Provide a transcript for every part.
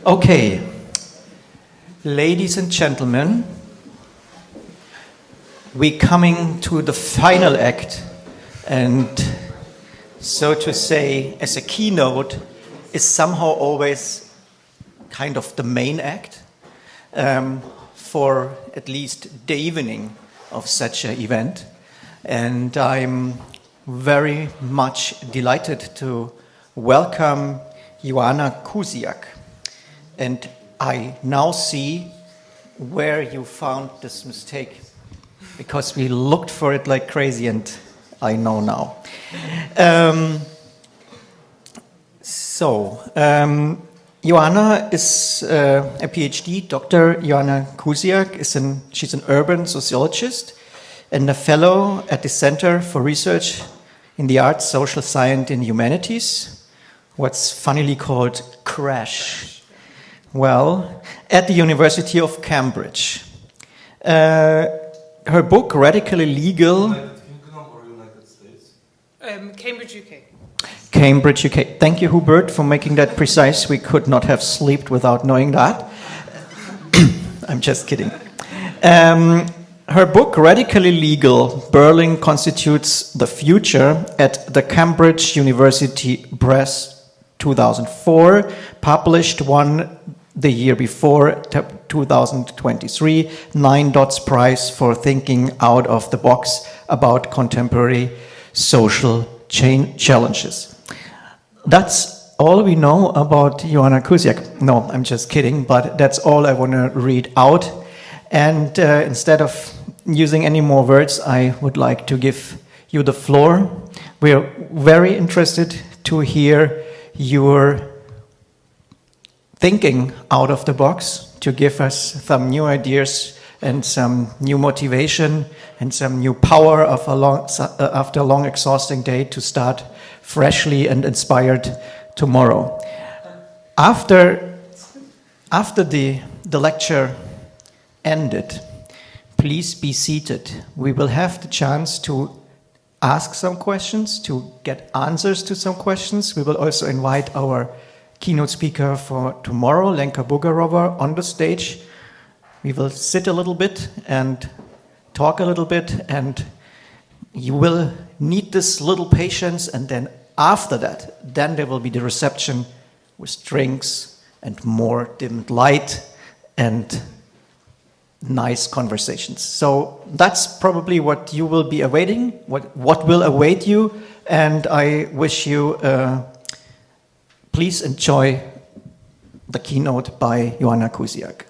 Okay, ladies and gentlemen, we're coming to the final act, and so to say, as a keynote, is somehow always kind of the main act for at least the evening of such an event. And I'm very much delighted to welcome Joanna Kusiak. And I now see where you found this mistake, because we looked for it like crazy, and I know now. Joanna is a PhD. Dr. Joanna Kusiak she's an urban sociologist and a fellow at the Center for Research in the Arts, Social Science and Humanities, what's funnily called CRASH. Well, at the University of Cambridge. Her book, Radically Legal... United Kingdom or United States? Cambridge, UK. Cambridge, UK. Thank you, Hubert, for making that precise. We could not have slept without knowing that. I'm just kidding. Her book, Radically Legal, Berlin Constitutes the Future, at the Cambridge University Press 2004, published the year before, 2023, 9 Dots Prize for Thinking Out of the Box about Contemporary Social Challenges. That's all we know about Joanna Kusiak. No, I'm just kidding, but that's all I want to read out. And instead of using any more words, I would like to give you the floor. We're very interested to hear your thinking out of the box, to give us some new ideas and some new motivation and some new power after a long, exhausting day to start freshly and inspired tomorrow. After the lecture ended, please be seated. We will have the chance to ask some questions, to get answers to some questions. We will also invite our keynote speaker for tomorrow, Lenka Bugarova, on the stage. We will sit a little bit and talk a little bit, and you will need this little patience, and then after that, then there will be the reception with drinks and more dimmed light and nice conversations. So that's probably what you will be awaiting, what will await you, and I wish you please enjoy the keynote by Joanna Kusiak.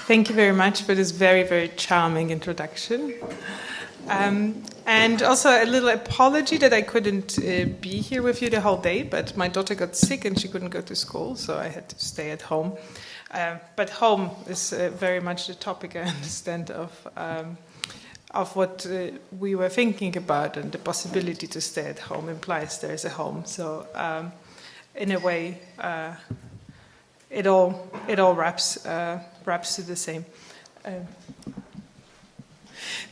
Thank you very much for this very, very charming introduction. And also a little apology that I couldn't be here with you the whole day, but my daughter got sick and she couldn't go to school, so I had to stay at home. But home is very much the topic, I understand, of what we were thinking about, and the possibility to stay at home implies there is a home. So in a way, it all wraps to the same.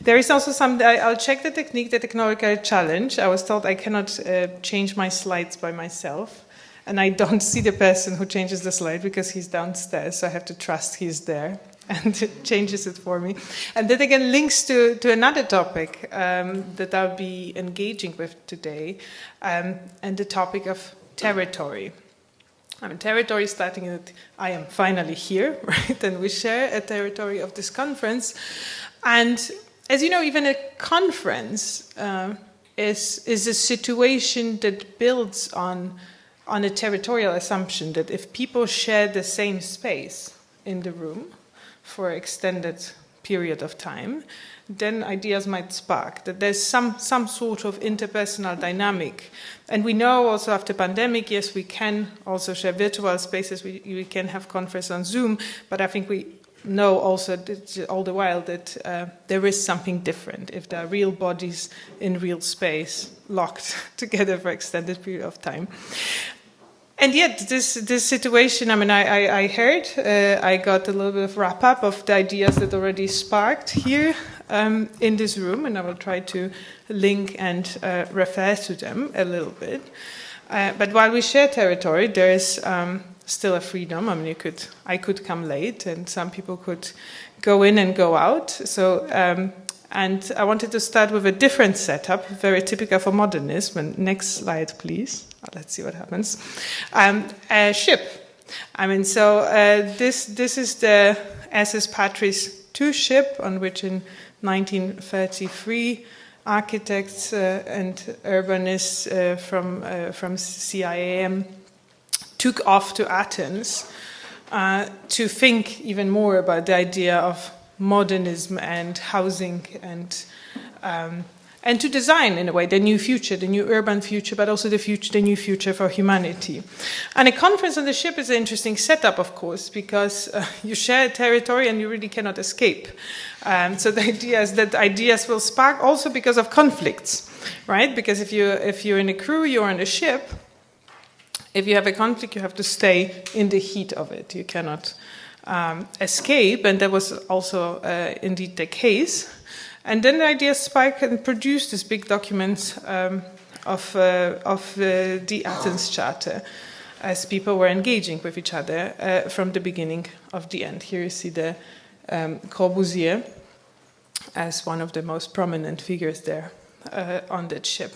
There is also I'll check the technique, the technological challenge. I was told I cannot change my slides by myself, and I don't see the person who changes the slide because he's downstairs, so I have to trust he's there and it changes it for me. And that again links to another topic that I'll be engaging with today, and the topic of territory. I mean, territory, starting that I am finally here, right? And we share a territory of this conference. And as you know, even a conference is a situation that builds on a territorial assumption that if people share the same space in the room for an extended period of time, then ideas might spark, that there's some sort of interpersonal dynamic. And we know also after pandemic, yes, we can also share virtual spaces, we can have conference on Zoom, but I think we know also that all the while that there is something different if there are real bodies in real space locked together for extended period of time. And yet, this situation, I mean, I heard, I got a little bit of wrap-up of the ideas that already sparked here, in this room, and I will try to link and refer to them a little bit. But while we share territory, there is still a freedom. I mean, I could come late, and some people could go in and go out. So, and I wanted to start with a different setup, very typical for modernism. And next slide, please. Let's see what happens. A ship. I mean, so this is the SS Patris II ship, on which in 1933 architects and urbanists from CIAM took off to Athens to think even more about the idea of modernism and housing and to design, in a way, the new future, the new urban future, but also the new future for humanity. And a conference on the ship is an interesting setup, of course, because you share a territory and you really cannot escape. So the idea is that ideas will spark also because of conflicts, right? Because if you're in a crew, you're on a ship. If you have a conflict, you have to stay in the heat of it. You cannot escape, and that was also indeed the case. And then the ideas spiked and produced this big document of the Athens Charter, as people were engaging with each other from the beginning of the end. Here you see the Corbusier as one of the most prominent figures there on that ship.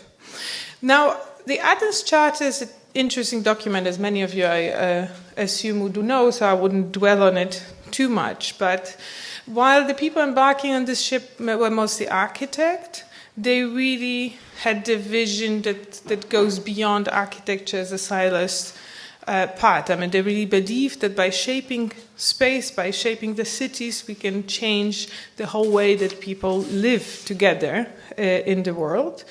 Now, the Athens Charter is an interesting document, as many of you, I assume, do know, so I wouldn't dwell on it too much. But while the people embarking on this ship were mostly architects, they really had the vision that goes beyond architecture as a siloed part. I mean, they really believed that by shaping space, by shaping the cities, we can change the whole way that people live together in the world.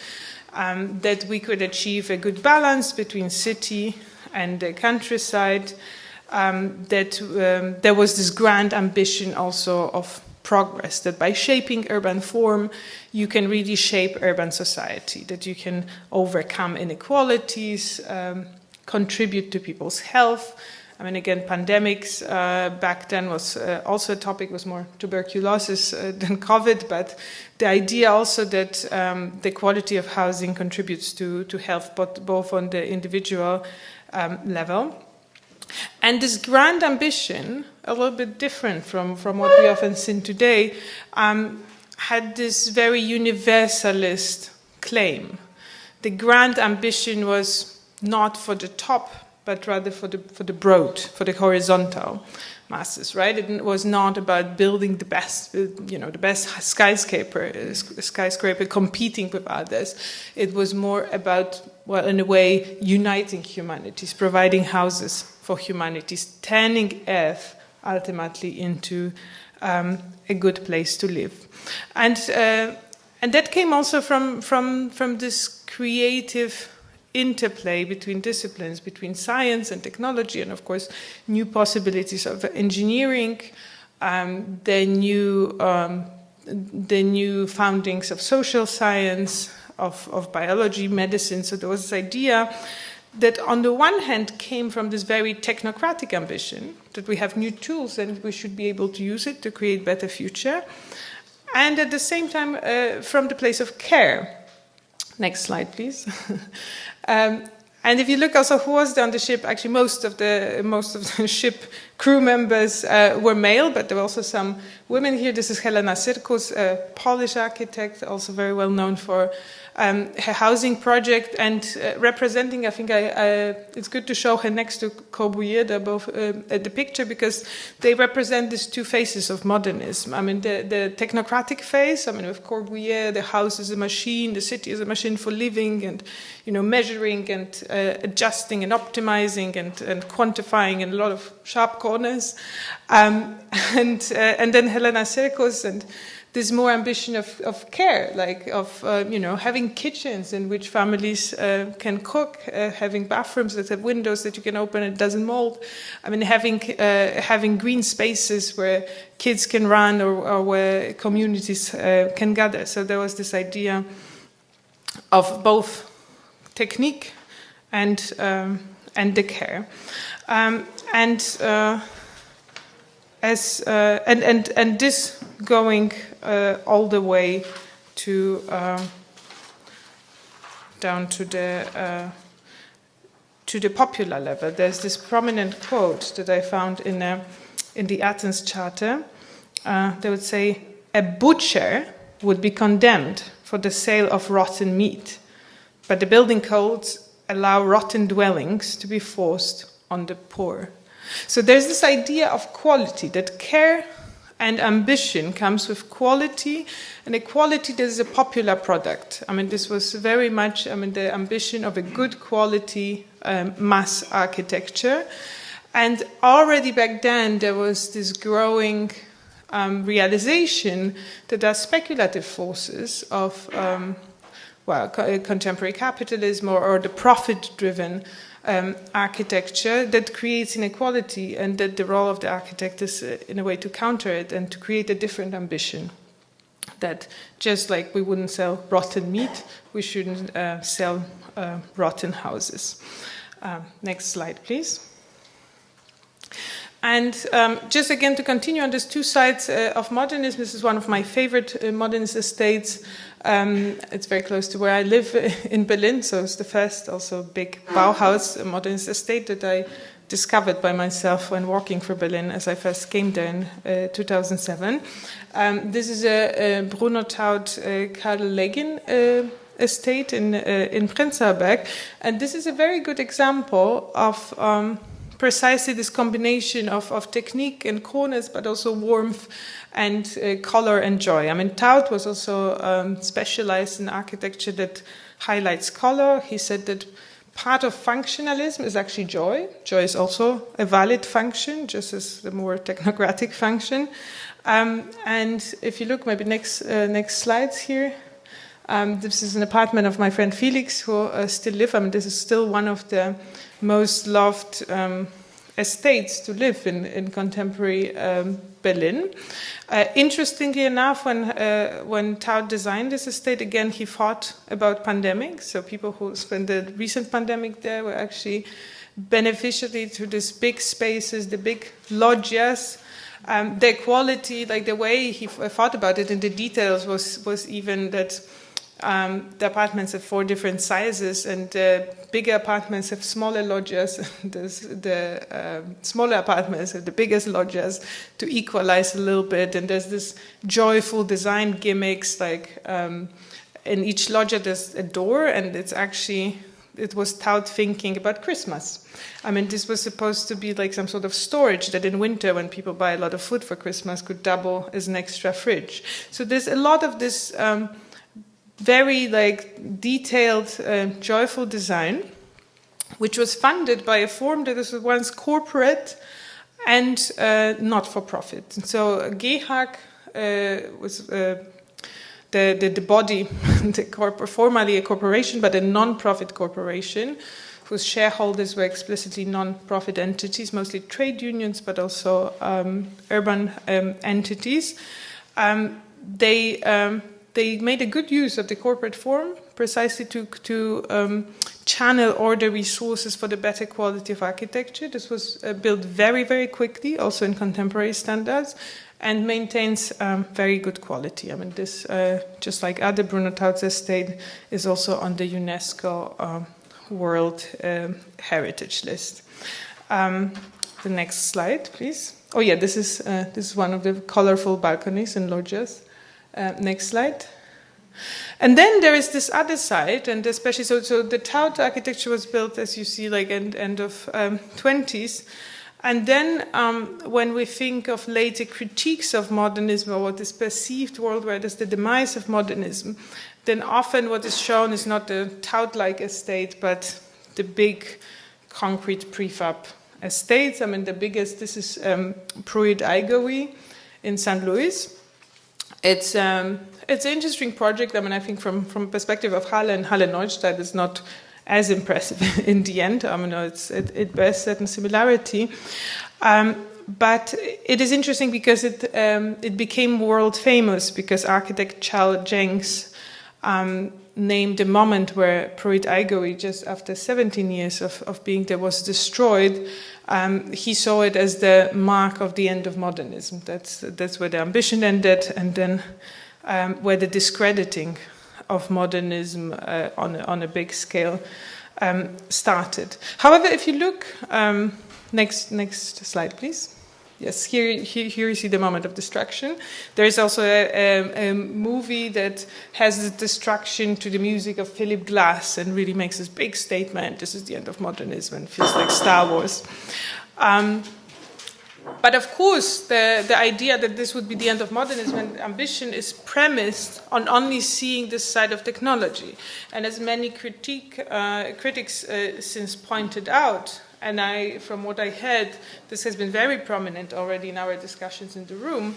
That we could achieve a good balance between city and the countryside, that there was this grand ambition also of progress, that by shaping urban form, you can really shape urban society, that you can overcome inequalities, contribute to people's health. I mean, again, pandemics back then was also a topic, was more tuberculosis than COVID, but the idea also that the quality of housing contributes to health, both on the individual level. And this grand ambition, a little bit different from what we often see today, had this very universalist claim. The grand ambition was not for the top, but rather for the broad, for the horizontal masses, right? It was not about building the best skyscraper competing with others. It was more about, well, in a way, uniting humanities, providing houses for humanities, turning Earth ultimately into a good place to live. And that came also from this creative interplay between disciplines, between science and technology, and of course new possibilities of engineering, the new foundings of social science, of biology, medicine. So there was this idea that on the one hand came from this very technocratic ambition, that we have new tools and we should be able to use it to create better future, and at the same time from the place of care. Next slide, please. And if you look also who was there on the ship, actually most of the ship crew members were male, but there were also some women here. This is Helena Sirkus, a Polish architect, also very well known for her housing project, and representing, I think it's good to show her next to Corbusier, they're both at the picture, because they represent these two phases of modernism. I mean, the technocratic phase, I mean, with Corbusier, the house is a machine, the city is a machine for living, and, measuring and adjusting and optimizing and quantifying in a lot of sharp corners. And then Helena Sirkus and this more ambition of care, like of having kitchens in which families can cook, having bathrooms that have windows that you can open and it doesn't mold. I mean, having green spaces where kids can run or where communities can gather. So there was this idea of both technique and the care, and this going all the way to down to the popular level. There's this prominent quote that I found in the Athens Charter. They would say, "A butcher would be condemned for the sale of rotten meat, but the building codes allow rotten dwellings to be forced on the poor." So there's this idea of quality, that care and ambition comes with quality, and a quality that is a popular product. I mean, this was very much, the ambition of a good quality mass architecture. And already back then, there was this growing realization that there are speculative forces of, contemporary capitalism or the profit-driven architecture that creates inequality, and that the role of the architect is in a way to counter it and to create a different ambition. That just like we wouldn't sell rotten meat, we shouldn't sell rotten houses. Next slide, please. And just again to continue on these two sides of modernism, this is one of my favorite modernist estates. It's very close to where I live in Berlin, so it's the first also big Bauhaus modernist estate that I discovered by myself when walking through Berlin as I first came there in 2007. This is a Bruno Taut Karl Legin estate in Prenzlauer Berg, and this is a very good example of precisely this combination of technique and coolness, but also warmth and color and joy. I mean, Taut was also specialized in architecture that highlights color. He said that part of functionalism is actually joy. Joy is also a valid function, just as the more technocratic function. And if you look, maybe next slides here. This is an apartment of my friend Felix, who still live. I mean, this is still one of the most loved estates to live in contemporary Berlin. Interestingly enough, when Taut designed this estate, again, he thought about pandemic. So people who spent the recent pandemic there were actually beneficiary to these big spaces, the big loggias. Their quality, like the way he thought about it in the details was even that the apartments have 4 different sizes, and the bigger apartments have smaller loggias. The smaller apartments have the biggest loggias to equalize a little bit. And there's this joyful design gimmicks, like in each loggia there's a door, and it was Taut thinking about Christmas. I mean, this was supposed to be like some sort of storage that in winter, when people buy a lot of food for Christmas, could double as an extra fridge. So there's a lot of this very detailed, joyful design, which was funded by a form that was once corporate and not for profit. And so GEHAG was the body, formerly a corporation, but a non-profit corporation, whose shareholders were explicitly non-profit entities, mostly trade unions, but also urban entities. They made a good use of the corporate form precisely to channel all the resources for the better quality of architecture. This was built very, very quickly, also in contemporary standards, and maintains very good quality. I mean, this, just like other Bruno Taut's estate, is also on the UNESCO World Heritage List. The next slide, please. Oh yeah, this is one of the colorful balconies and loggias. Next slide. And then there is this other side, and especially so the Taut architecture was built, as you see, like end of 20s. And then when we think of later critiques of modernism, or what is perceived worldwide as the demise of modernism, then often what is shown is not the Taut-like estate, but the big concrete prefab estates. I mean, the biggest, this is Pruitt Igoe in St. Louis. It's an interesting project. I mean, I think from perspective of Halle and Halle-Neustadt, it's not as impressive in the end. I mean, it bears certain similarity. But it is interesting because it became world famous because architect Charles Jenks name the moment where Pruitt-Igoe, just after 17 years of being there, was destroyed. He saw it as the mark of the end of modernism. That's where the ambition ended, and then where the discrediting of modernism on a big scale started. However, if you look, next slide, please. Yes, here you see the moment of destruction. There is also a movie that has the destruction to the music of Philip Glass and really makes this big statement, this is the end of modernism, and feels like Star Wars. But of course, the idea that this would be the end of modernism and ambition is premised on only seeing this side of technology. And as many critics since pointed out, and from what I heard, this has been very prominent already in our discussions in the room,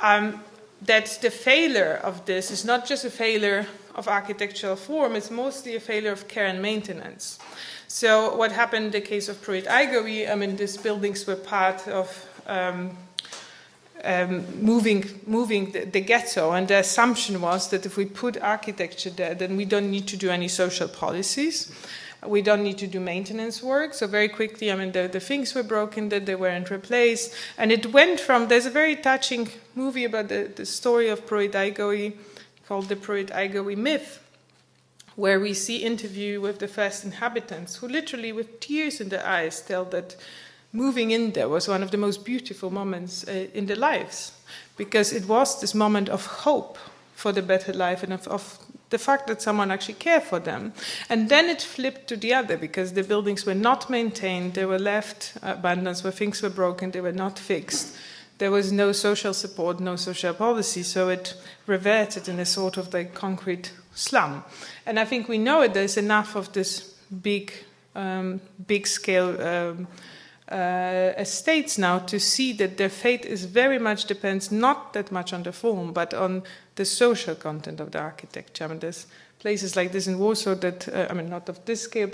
that the failure of this is not just a failure of architectural form, it's mostly a failure of care and maintenance. So what happened in the case of Pruitt-Igoe, I mean, these buildings were part of moving the ghetto, and the assumption was that if we put architecture there, then we don't need to do any social policies. We don't need to do maintenance work. So very quickly, I mean, the things were broken, that they weren't replaced. And it went from, there's a very touching movie about the story of Pruitt-Igoe called The Pruitt-Igoe Myth, where we see interview with the first inhabitants who literally with tears in their eyes tell that moving in there was one of the most beautiful moments in their lives, because it was this moment of hope for the better life and of the fact that someone actually cared for them. And then it flipped to the other, because the buildings were not maintained, they were left abandoned, where things were broken, they were not fixed. There was no social support, no social policy, so it reverted in a sort of like concrete slum. And I think we know it, there's enough of this big scale estates now to see that their fate is very much depends not that much on the form, but on the social content of the architecture. I mean, there's places like this in Warsaw that, I mean, not of this scale,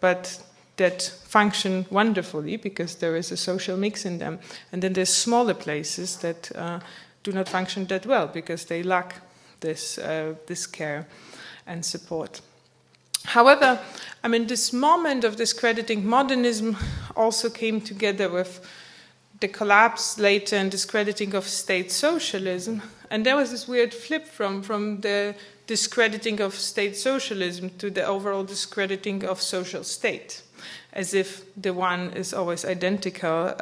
but that function wonderfully because there is a social mix in them. And then there's smaller places that do not function that well because they lack this care and support. However, I mean, this moment of discrediting modernism also came together with the collapse later and discrediting of state socialism. And there was this weird flip from the discrediting of state socialism to the overall discrediting of social state, as if the one is always identical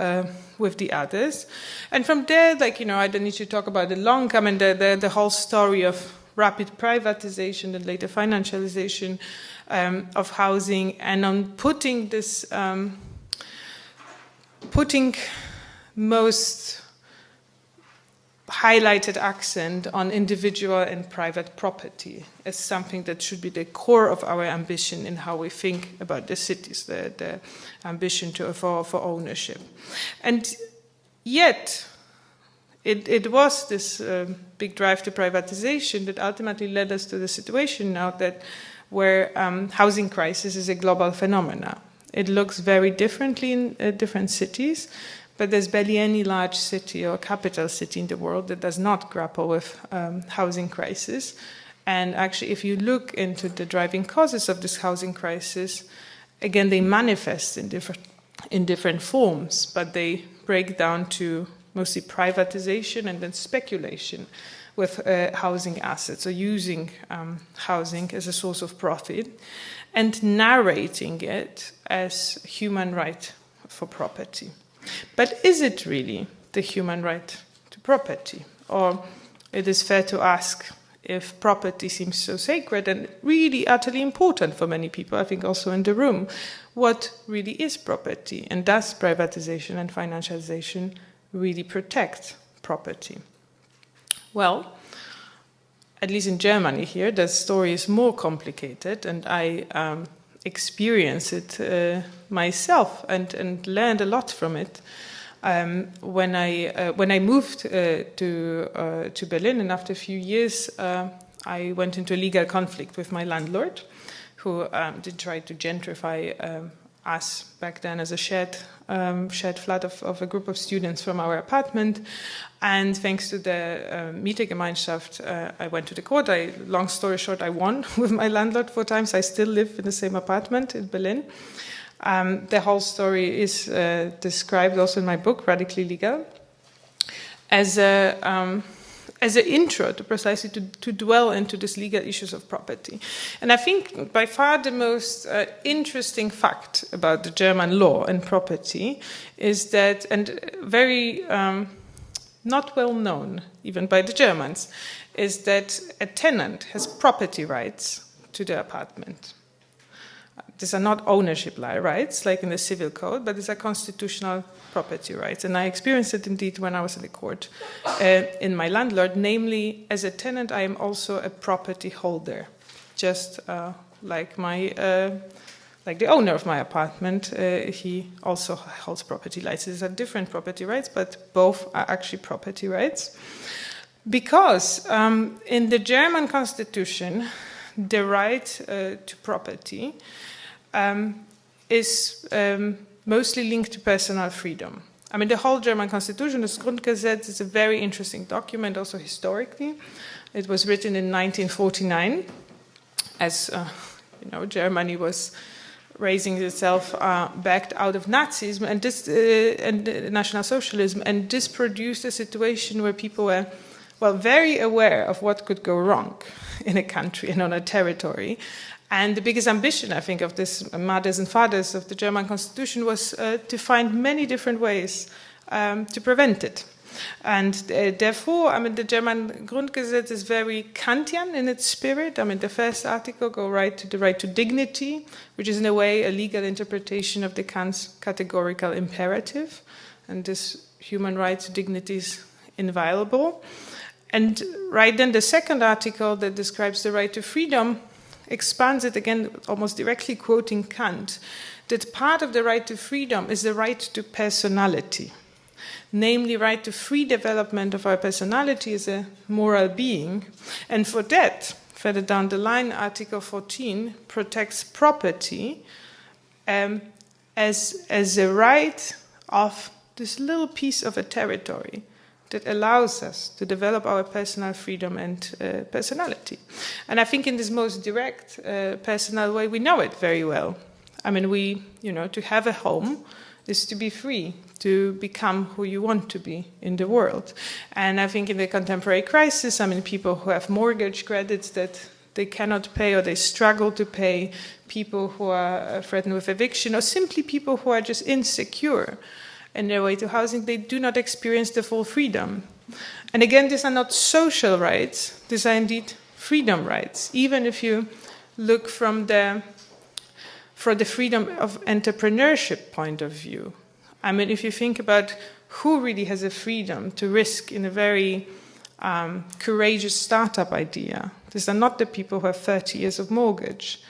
with the others. And from there, like, you know, I don't need to talk about it long. I mean, the whole story of rapid privatization and later financialization of housing, and on putting this, putting most highlighted accent on individual and private property as something that should be the core of our ambition in how we think about the cities, the ambition for ownership. And yet, it was this big drive to privatization that ultimately led us to the situation now that where housing crisis is a global phenomenon. It looks very differently in different cities, but there's barely any large city or capital city in the world that does not grapple with housing crisis. And actually, if you look into the driving causes of this housing crisis, again, they manifest in different forms, but they break down to mostly privatization and then speculation with housing assets, or using housing as a source of profit and narrating it as human right for property. But is it really the human right to property? Or it is fair to ask, if property seems so sacred and really utterly important for many people, I think also in the room, what really is property? And does privatization and financialization really protect property? Well, at least in Germany here, the story is more complicated, and I experienced it myself and learned a lot from it. When I moved to Berlin, and after a few years, I went into a legal conflict with my landlord, who did try to gentrify us back then as a shared flat of a group of students from our apartment. And thanks to the Mietergemeinschaft, I went to the court. Long story short, I won with my landlord 4 times. I still live in the same apartment in Berlin. The whole story is described also in my book, Radically Legal, as an intro to precisely to dwell into these legal issues of property. And I think by far the most interesting fact about the German law and property is that, and very not well known even by the Germans, is that a tenant has property rights to the apartment. These are not ownership rights, like in the civil code, but these are constitutional property rights. And I experienced it indeed when I was in the court in my landlord. Namely, as a tenant, I am also a property holder, just like the owner of my apartment. He also holds property rights. These are different property rights, but both are actually property rights. Because in the German constitution, the right to property is mostly linked to personal freedom. I mean, the whole German constitution, das Grundgesetz, is a very interesting document, also historically. It was written in 1949, as Germany was raising itself back out of Nazism and National Socialism, and this produced a situation where people were, very aware of what could go wrong in a country and on a territory. And the biggest ambition, I think, of these mothers and fathers of the German constitution was to find many different ways to prevent it. And therefore, I mean, the German Grundgesetz is very Kantian in its spirit. I mean, the first article goes right to the right to dignity, which is in a way a legal interpretation of the Kant's categorical imperative. And this human right to dignity is inviolable. And right then, the second article that describes the right to freedom expands it again, almost directly quoting Kant, that part of the right to freedom is the right to personality, namely right to free development of our personality as a moral being. And for that, further down the line, Article 14 protects property as a right of this little piece of a territory that allows us to develop our personal freedom and personality. And I think in this most direct, personal way, we know it very well. I mean, to have a home is to be free, to become who you want to be in the world. And I think in the contemporary crisis, I mean, people who have mortgage credits that they cannot pay or they struggle to pay, people who are threatened with eviction, or simply people who are just insecure in their way to housing, they do not experience the full freedom. And again, these are not social rights, these are indeed freedom rights. Even if you look for the freedom of entrepreneurship point of view. I mean, if you think about who really has a freedom to risk in a very courageous startup idea, these are not the people who have 30 years of mortgage,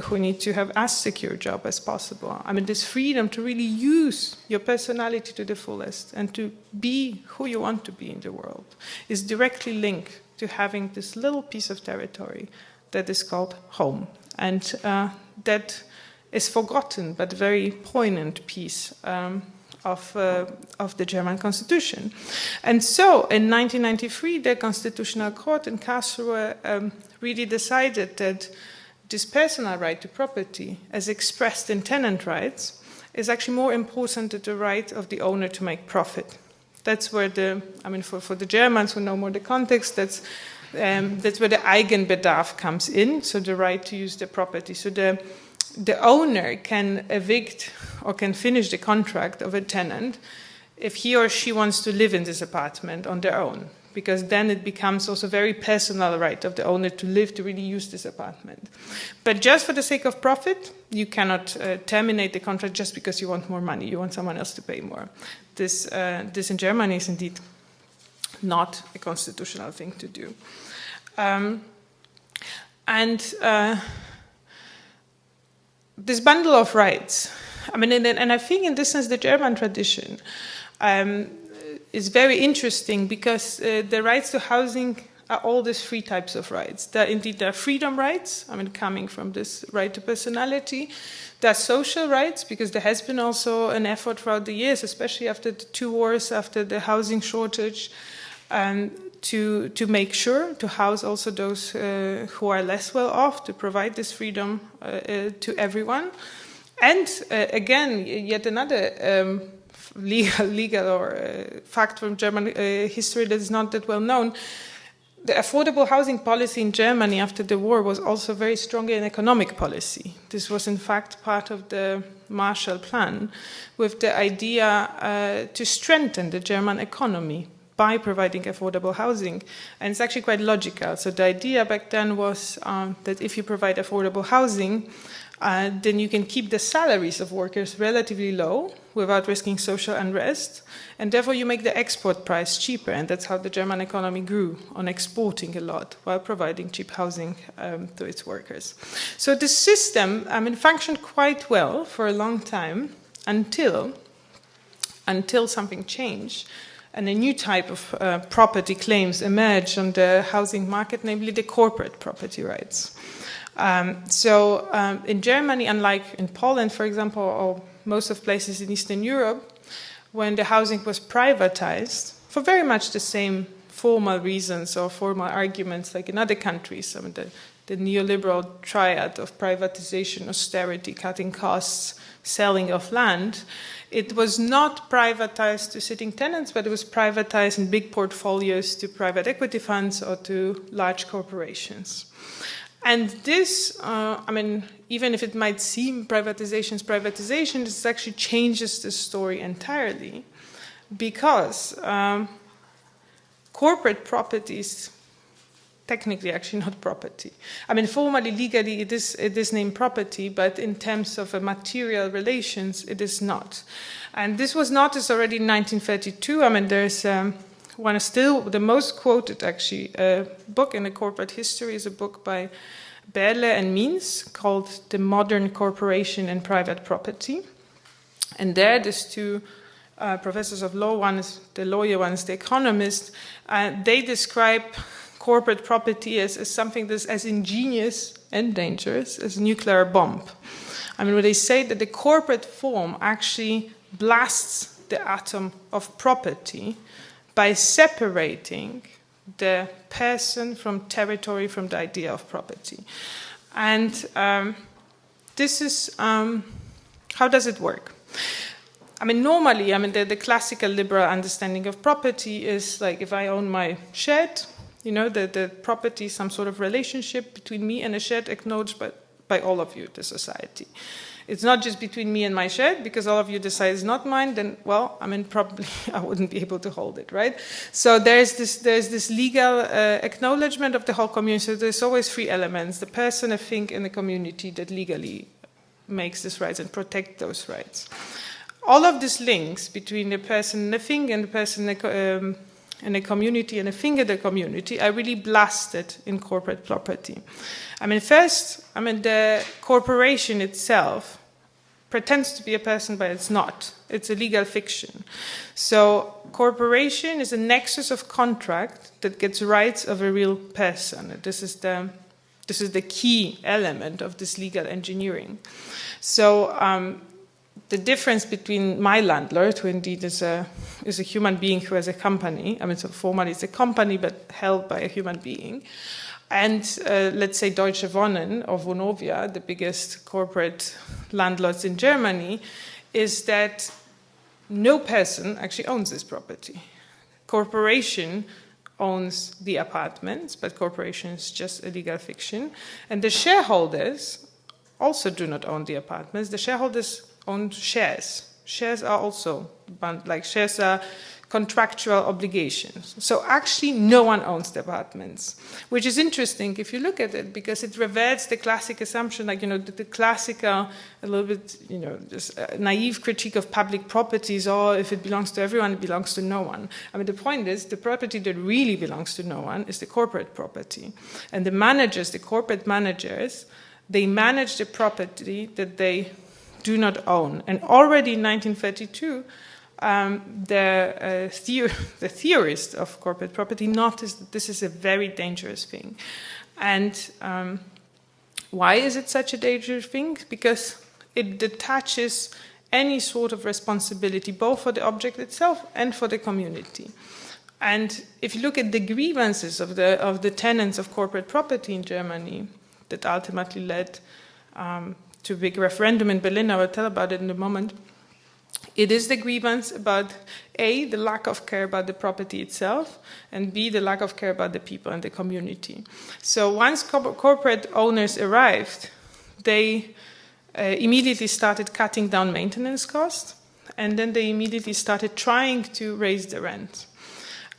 who need to have as secure a job as possible. I mean, this freedom to really use your personality to the fullest and to be who you want to be in the world is directly linked to having this little piece of territory that is called home. And that is forgotten, but very poignant piece of the German constitution. And so, in 1993, the Constitutional Court in Karlsruhe really decided that this personal right to property, as expressed in tenant rights, is actually more important than the right of the owner to make profit. That's where for the Germans who know more the context, that's where the Eigenbedarf comes in, so the right to use the property. So the owner can evict or can finish the contract of a tenant if he or she wants to live in this apartment on their own, because then it becomes also very personal right of the owner to live, to really use this apartment. But just for the sake of profit, you cannot terminate the contract just because you want more money, you want someone else to pay more. This in Germany is indeed not a constitutional thing to do. This bundle of rights, I mean, and I think in this sense the German tradition is very interesting because the rights to housing are all these three types of rights. There are freedom rights, coming from this right to personality. There are social rights, because there has been also an effort throughout the years, especially after the two wars, after the housing shortage, to make sure to house also those who are less well off, to provide this freedom to everyone. And again, yet another legal or fact from German history that is not that well known. The affordable housing policy in Germany after the war was also very strongly an economic policy. This was in fact part of the Marshall Plan, with the idea to strengthen the German economy by providing affordable housing. And it's actually quite logical. So the idea back then was that if you provide affordable housing, then you can keep the salaries of workers relatively low without risking social unrest, and therefore you make the export price cheaper, and that's how the German economy grew, on exporting a lot while providing cheap housing to its workers. So the system functioned quite well for a long time until something changed and a new type of property claims emerged on the housing market, namely the corporate property rights. In Germany, unlike in Poland, for example, or most of places in Eastern Europe, when the housing was privatized, for very much the same formal reasons or formal arguments like in other countries, the neoliberal triad of privatization, austerity, cutting costs, selling of land, it was not privatized to sitting tenants, but it was privatized in big portfolios to private equity funds or to large corporations. And this, even if it might seem privatization, this actually changes the story entirely, because corporate property is technically actually not property. Formally, legally, it is named property, but in terms of material relations, it is not. And this was noticed already in 1932. There's one still the most quoted actually book in the corporate history is a book by Berle and Means called The Modern Corporation and Private Property. And there there's two professors of law, one is the lawyer, one is the economist. They describe corporate property as something that's as ingenious and dangerous as a nuclear bomb. Where they say that the corporate form actually blasts the atom of property by separating the person from territory, from the idea of property. And this is, how does it work? Normally, the classical liberal understanding of property is like if I own my shed, the property is some sort of relationship between me and a shed acknowledged by all of you, the society. It's not just between me and my shed, because all of you decide it's not mine, then, probably I wouldn't be able to hold it, right? So there's this legal acknowledgement of the whole community. So there's always three elements: the person, a thing, and the community that legally makes these rights and protect those rights. All of these links between the person and the thing, and the person and the community and the thing in the community are really blasted in corporate property. First, the corporation itself pretends to be a person, but it's not. It's a legal fiction. So corporation is a nexus of contract that gets rights of a real person. This is the key element of this legal engineering. So the difference between my landlord, who indeed is a human being who has a company, so formally it's a company but held by a human being, and let's say Deutsche Wohnen or Vonovia, the biggest corporate landlords in Germany, is that no person actually owns this property. Corporation owns the apartments, but corporation is just a legal fiction. And the shareholders also do not own the apartments. The shareholders own shares. Shares are also, shares are contractual obligations. So actually no one owns the apartments, which is interesting if you look at it, because it reverts the classic assumption, the classical, a little bit, just naive critique of public properties, or if it belongs to everyone, it belongs to no one. The point is, the property that really belongs to no one is the corporate property. And the managers, the corporate managers, they manage the property that they do not own. And already in 1932, the theorist of corporate property noticed that this is a very dangerous thing. And why is it such a dangerous thing? Because it detaches any sort of responsibility, both for the object itself and for the community. And if you look at the grievances of the tenants of corporate property in Germany that ultimately led to a big referendum in Berlin, I will tell about it in a moment, it is the grievance about A, the lack of care about the property itself, and B, the lack of care about the people and the community. So once corporate owners arrived, they immediately started cutting down maintenance costs, and then they immediately started trying to raise the rent.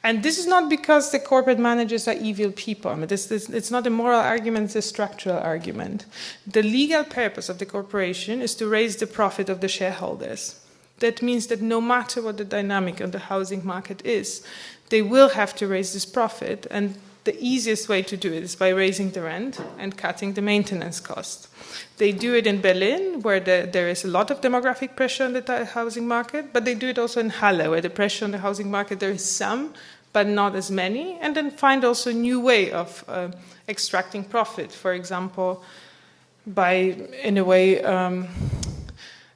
And this is not because the corporate managers are evil people. I mean, it's not a moral argument, it's a structural argument. The legal purpose of the corporation is to raise the profit of the shareholders. That means that no matter what the dynamic of the housing market is, they will have to raise this profit, and the easiest way to do it is by raising the rent and cutting the maintenance cost. They do it in Berlin, where there is a lot of demographic pressure on the housing market, but they do it also in Halle, where the pressure on the housing market, there is some, but not as many, and then find also a new way of extracting profit, for example, by, in a way,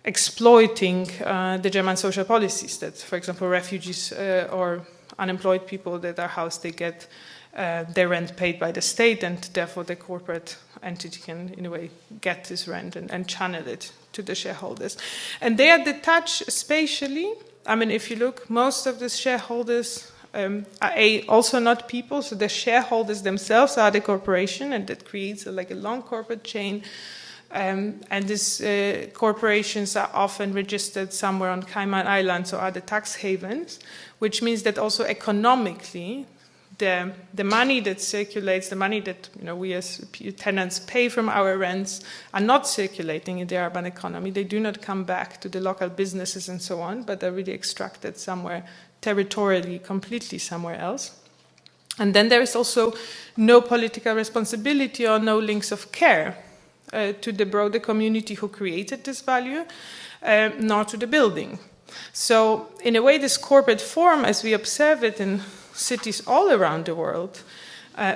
exploiting the German social policies that, for example, refugees or unemployed people that are housed, they get their rent paid by the state, and therefore the corporate entity can, in a way, get this rent and channel it to the shareholders. And they are detached spatially. I mean, if you look, most of the shareholders are also not people, so the shareholders themselves are the corporation, and that creates like a long corporate chain. And these corporations are often registered somewhere on Cayman Islands or other tax havens, which means that also economically, the money that circulates, the money that we as tenants pay from our rents, are not circulating in the urban economy. They do not come back to the local businesses and so on, but are really extracted somewhere territorially, completely somewhere else. And then there is also no political responsibility or no links of care to the broader community who created this value, nor to the building. So in a way, this corporate form, as we observe it in cities all around the world,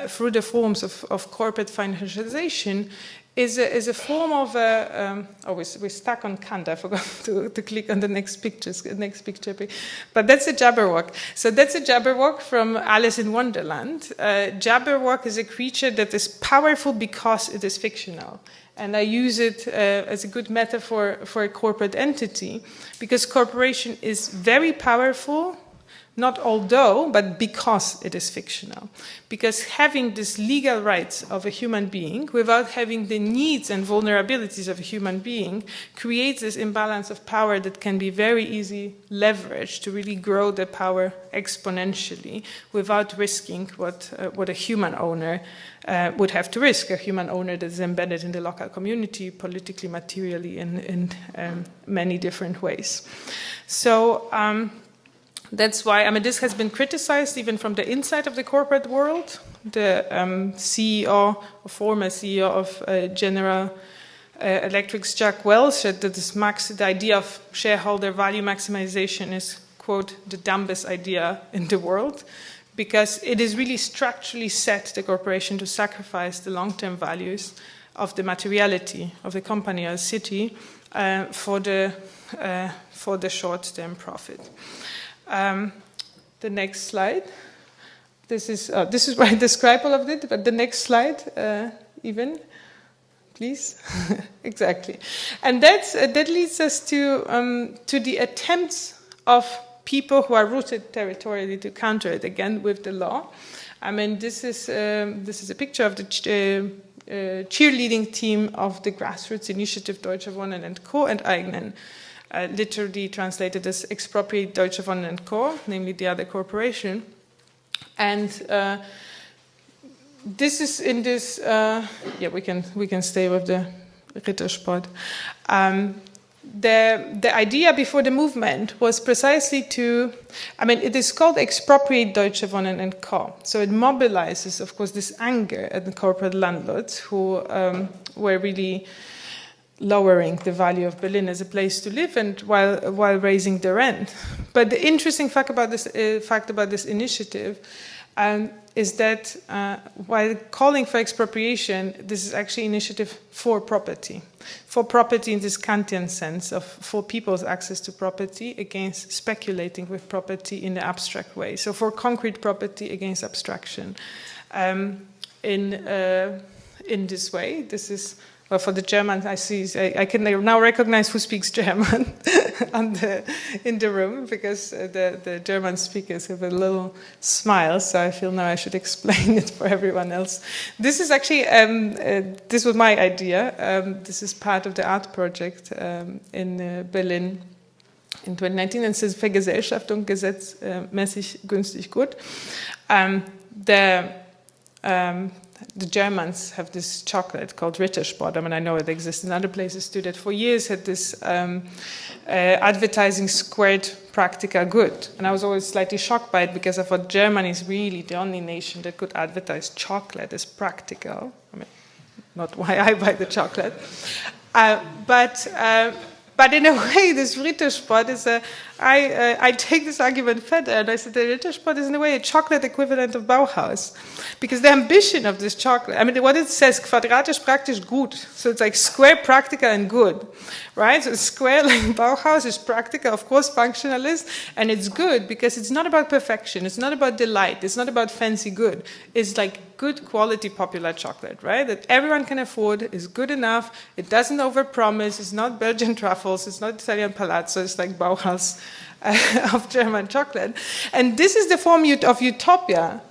through the forms of corporate financialization, is a form of we're stuck on Kant. I forgot to click on the next picture. But that's a Jabberwock. So that's a Jabberwock from Alice in Wonderland. Jabberwock is a creature that is powerful because it is fictional. And I use it as a good metaphor for a corporate entity, because corporation is very powerful, not although, but because it is fictional. Because having this legal rights of a human being without having the needs and vulnerabilities of a human being creates this imbalance of power that can be very easy leveraged to really grow the power exponentially without risking what a human owner would have to risk, a human owner that is embedded in the local community, politically, materially, in many different ways. So that's why, I mean, this has been criticized even from the inside of the corporate world. The CEO, or former CEO of General Electric's Jack Welch said that the idea of shareholder value maximization is, quote, the dumbest idea in the world, because it is really structurally set the corporation to sacrifice the long-term values of the materiality of the company or city for the short-term profit. The next slide. This is where I describe all of it, but the next slide, even, please. Exactly. And that leads us to the attempts of people who are rooted territorially to counter it again with the law. I mean, this is a picture of the cheerleading team of the grassroots initiative Deutsche Wohnen and Co. and Eignen. Literally translated as expropriate Deutsche Wohnen and Co., namely the other corporation. And this is in this, we can stay with the Rittersport. The idea before the movement was precisely it is called expropriate Deutsche Wohnen and Co. So it mobilizes, of course, this anger at the corporate landlords who were really lowering the value of Berlin as a place to live, and while raising the rent. But the interesting fact about this initiative is that while calling for expropriation, this is actually initiative for property in this Kantian sense of for people's access to property against speculating with property in the abstract way. So for concrete property against abstraction. In this way, this is. Well, for the Germans, I can now recognize who speaks German in the room, because the German speakers have a little smile, so I feel now I should explain it for everyone else. This is actually, this was my idea. This is part of the art project in Berlin in 2019, and it says Vergesellschaftung gesetzmäßig günstig gut. The Germans have this chocolate called Rittersport. I mean, I know it exists in other places too, that for years had this advertising squared practical good. And I was always slightly shocked by it, because I thought Germany is really the only nation that could advertise chocolate as practical. I mean, not why I buy the chocolate. But in a way, this Rittersport is I take this argument further, and I said the Rittersport is in a way a chocolate equivalent of Bauhaus. Because the ambition of this chocolate, I mean, what it says, quadratisch, praktisch, gut. So it's like square, practical, and good, right? So square, like Bauhaus, is practical, of course, functionalist, and it's good because it's not about perfection, it's not about delight, it's not about fancy good. It's like good quality popular chocolate, right? That everyone can afford, is good enough, it doesn't overpromise, it's not Belgian truffles, it's not Italian palazzo, it's like Bauhaus of German chocolate. And this is the form of utopia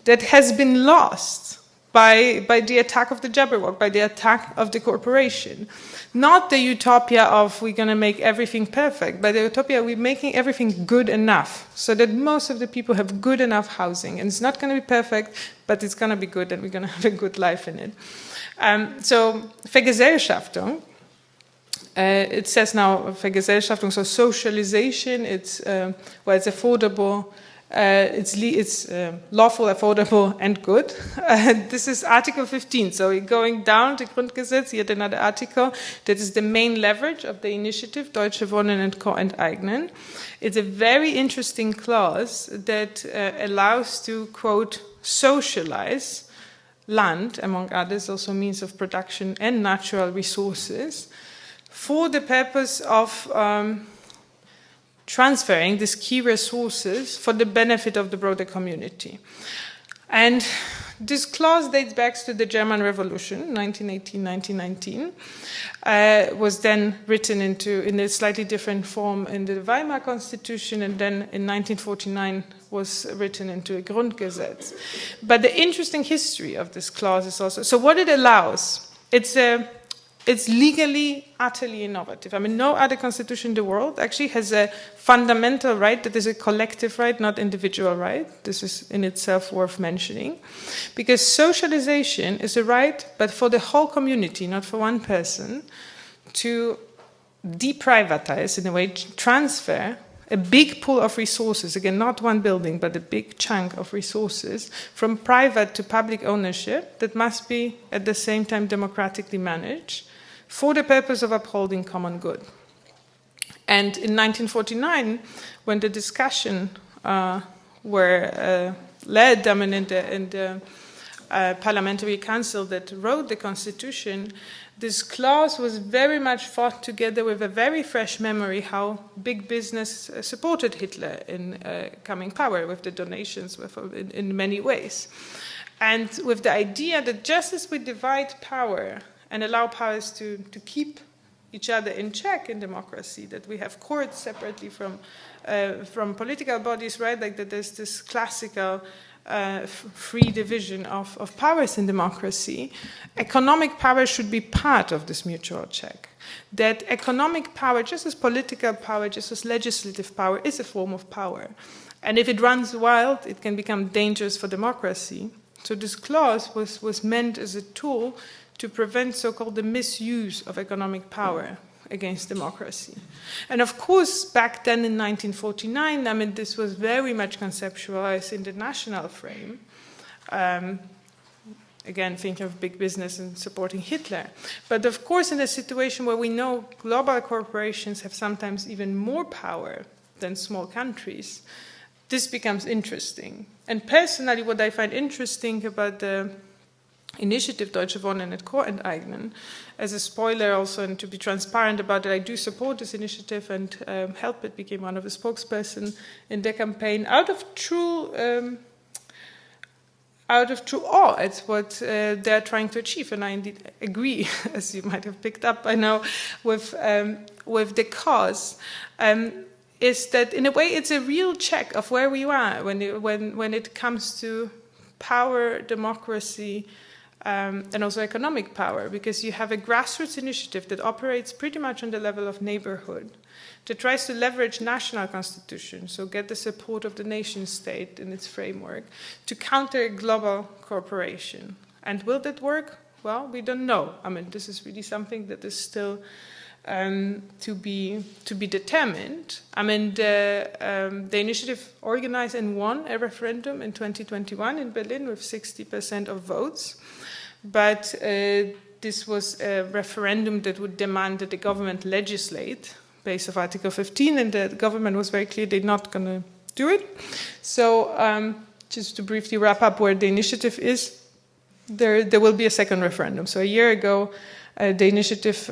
that has been lost by the attack of the Jabberwock, by the attack of the corporation. Not the utopia of we're going to make everything perfect, but the utopia we're making everything good enough, so that most of the people have good enough housing. And it's not going to be perfect, but it's going to be good, and we're going to have a good life in it. So Vergesellschaftung, it says now Vergesellschaftung, so socialization, it's affordable, it's lawful, affordable, and good. This is Article 15. So going down to Grundgesetz, yet another article that is the main leverage of the initiative, Deutsche Wohnen and Co-enteignen. It's a very interesting clause that allows to, quote, socialize land, among others, also means of production and natural resources, for the purpose of transferring these key resources for the benefit of the broader community. And this clause dates back to the German Revolution, 1918-1919, was then written in a slightly different form in the Weimar Constitution, and then in 1949 was written into a Grundgesetz. But the interesting history of this clause is also, so what it allows, it's legally utterly innovative. I mean, no other constitution in the world actually has a fundamental right that is a collective right, not individual right. This is in itself worth mentioning. Because socialization is a right, but for the whole community, not for one person, to deprivatize, in a way, transfer a big pool of resources, again, not one building, but a big chunk of resources, from private to public ownership that must be at the same time democratically managed, for the purpose of upholding common good. And in 1949, when the discussion were led, I mean, in the parliamentary council that wrote the constitution, this clause was very much fought together with a very fresh memory how big business supported Hitler in coming power with the donations in many ways. And with the idea that just as we divide power and allow powers to keep each other in check in democracy, that we have courts separately from political bodies, right? Like that there's this classical free division of powers in democracy. Economic power should be part of this mutual check. That economic power, just as political power, just as legislative power, is a form of power. And if it runs wild, it can become dangerous for democracy. So this clause was meant as a tool to prevent so-called the misuse of economic power against democracy. And of course, back then in 1949, I mean, this was very much conceptualized in the national frame. again, thinking of big business and supporting Hitler. But of course, in a situation where we know global corporations have sometimes even more power than small countries, this becomes interesting. And personally, what I find interesting about the initiative Deutsche Wohnen and Co-Enteignen, as a spoiler also, and to be transparent about it, I do support this initiative and help it, became one of the spokesperson in the campaign, out of true awe at what they're trying to achieve. And I indeed agree, as you might have picked up by now, with the cause. Is that in a way it's a real check of where we are when it comes to power, democracy, and also economic power, because you have a grassroots initiative that operates pretty much on the level of neighborhood, that tries to leverage national constitutions, so get the support of the nation state in its framework, to counter a global corporation. And will that work? Well, we don't know. I mean, this is really something that is still to be determined. I mean, the initiative organized and won a referendum in 2021 in Berlin with 60% of votes. But this was a referendum that would demand that the government legislate based on Article 15, and the government was very clear they're not going to do it. So just to briefly wrap up where the initiative is, there will be a second referendum. So a year ago, the initiative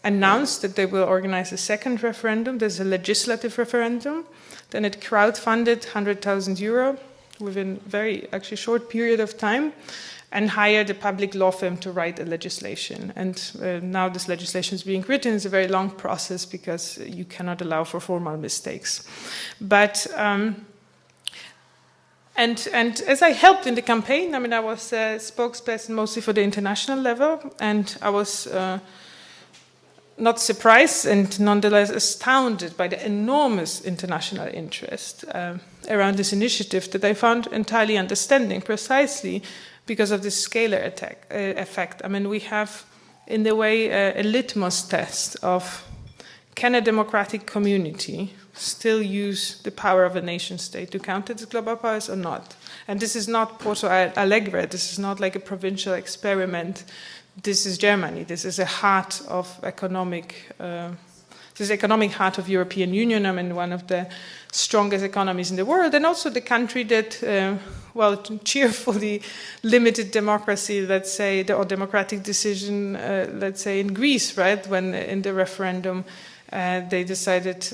announced that they will organize a second referendum. There's a legislative referendum. Then it crowdfunded €100,000 within a very actually short period of time, and hired a public law firm to write a legislation. And now this legislation is being written. It's a very long process because you cannot allow for formal mistakes. But and as I helped in the campaign, I mean, I was a spokesperson mostly for the international level, and I was not surprised and nonetheless astounded by the enormous international interest around this initiative that I found entirely understanding, precisely because of the scalar effect. I mean, we have, in a way, a litmus test of can a democratic community still use the power of a nation state to counter its global powers or not? And this is not Porto Alegre. This is not like a provincial experiment. This is Germany. This is a heart of economic. This is the economic heart of European Union. I mean, one of the strongest economies in the world, and also the country that, cheerfully limited democracy, let's say, or democratic decision, let's say, in Greece, right, when in the referendum they decided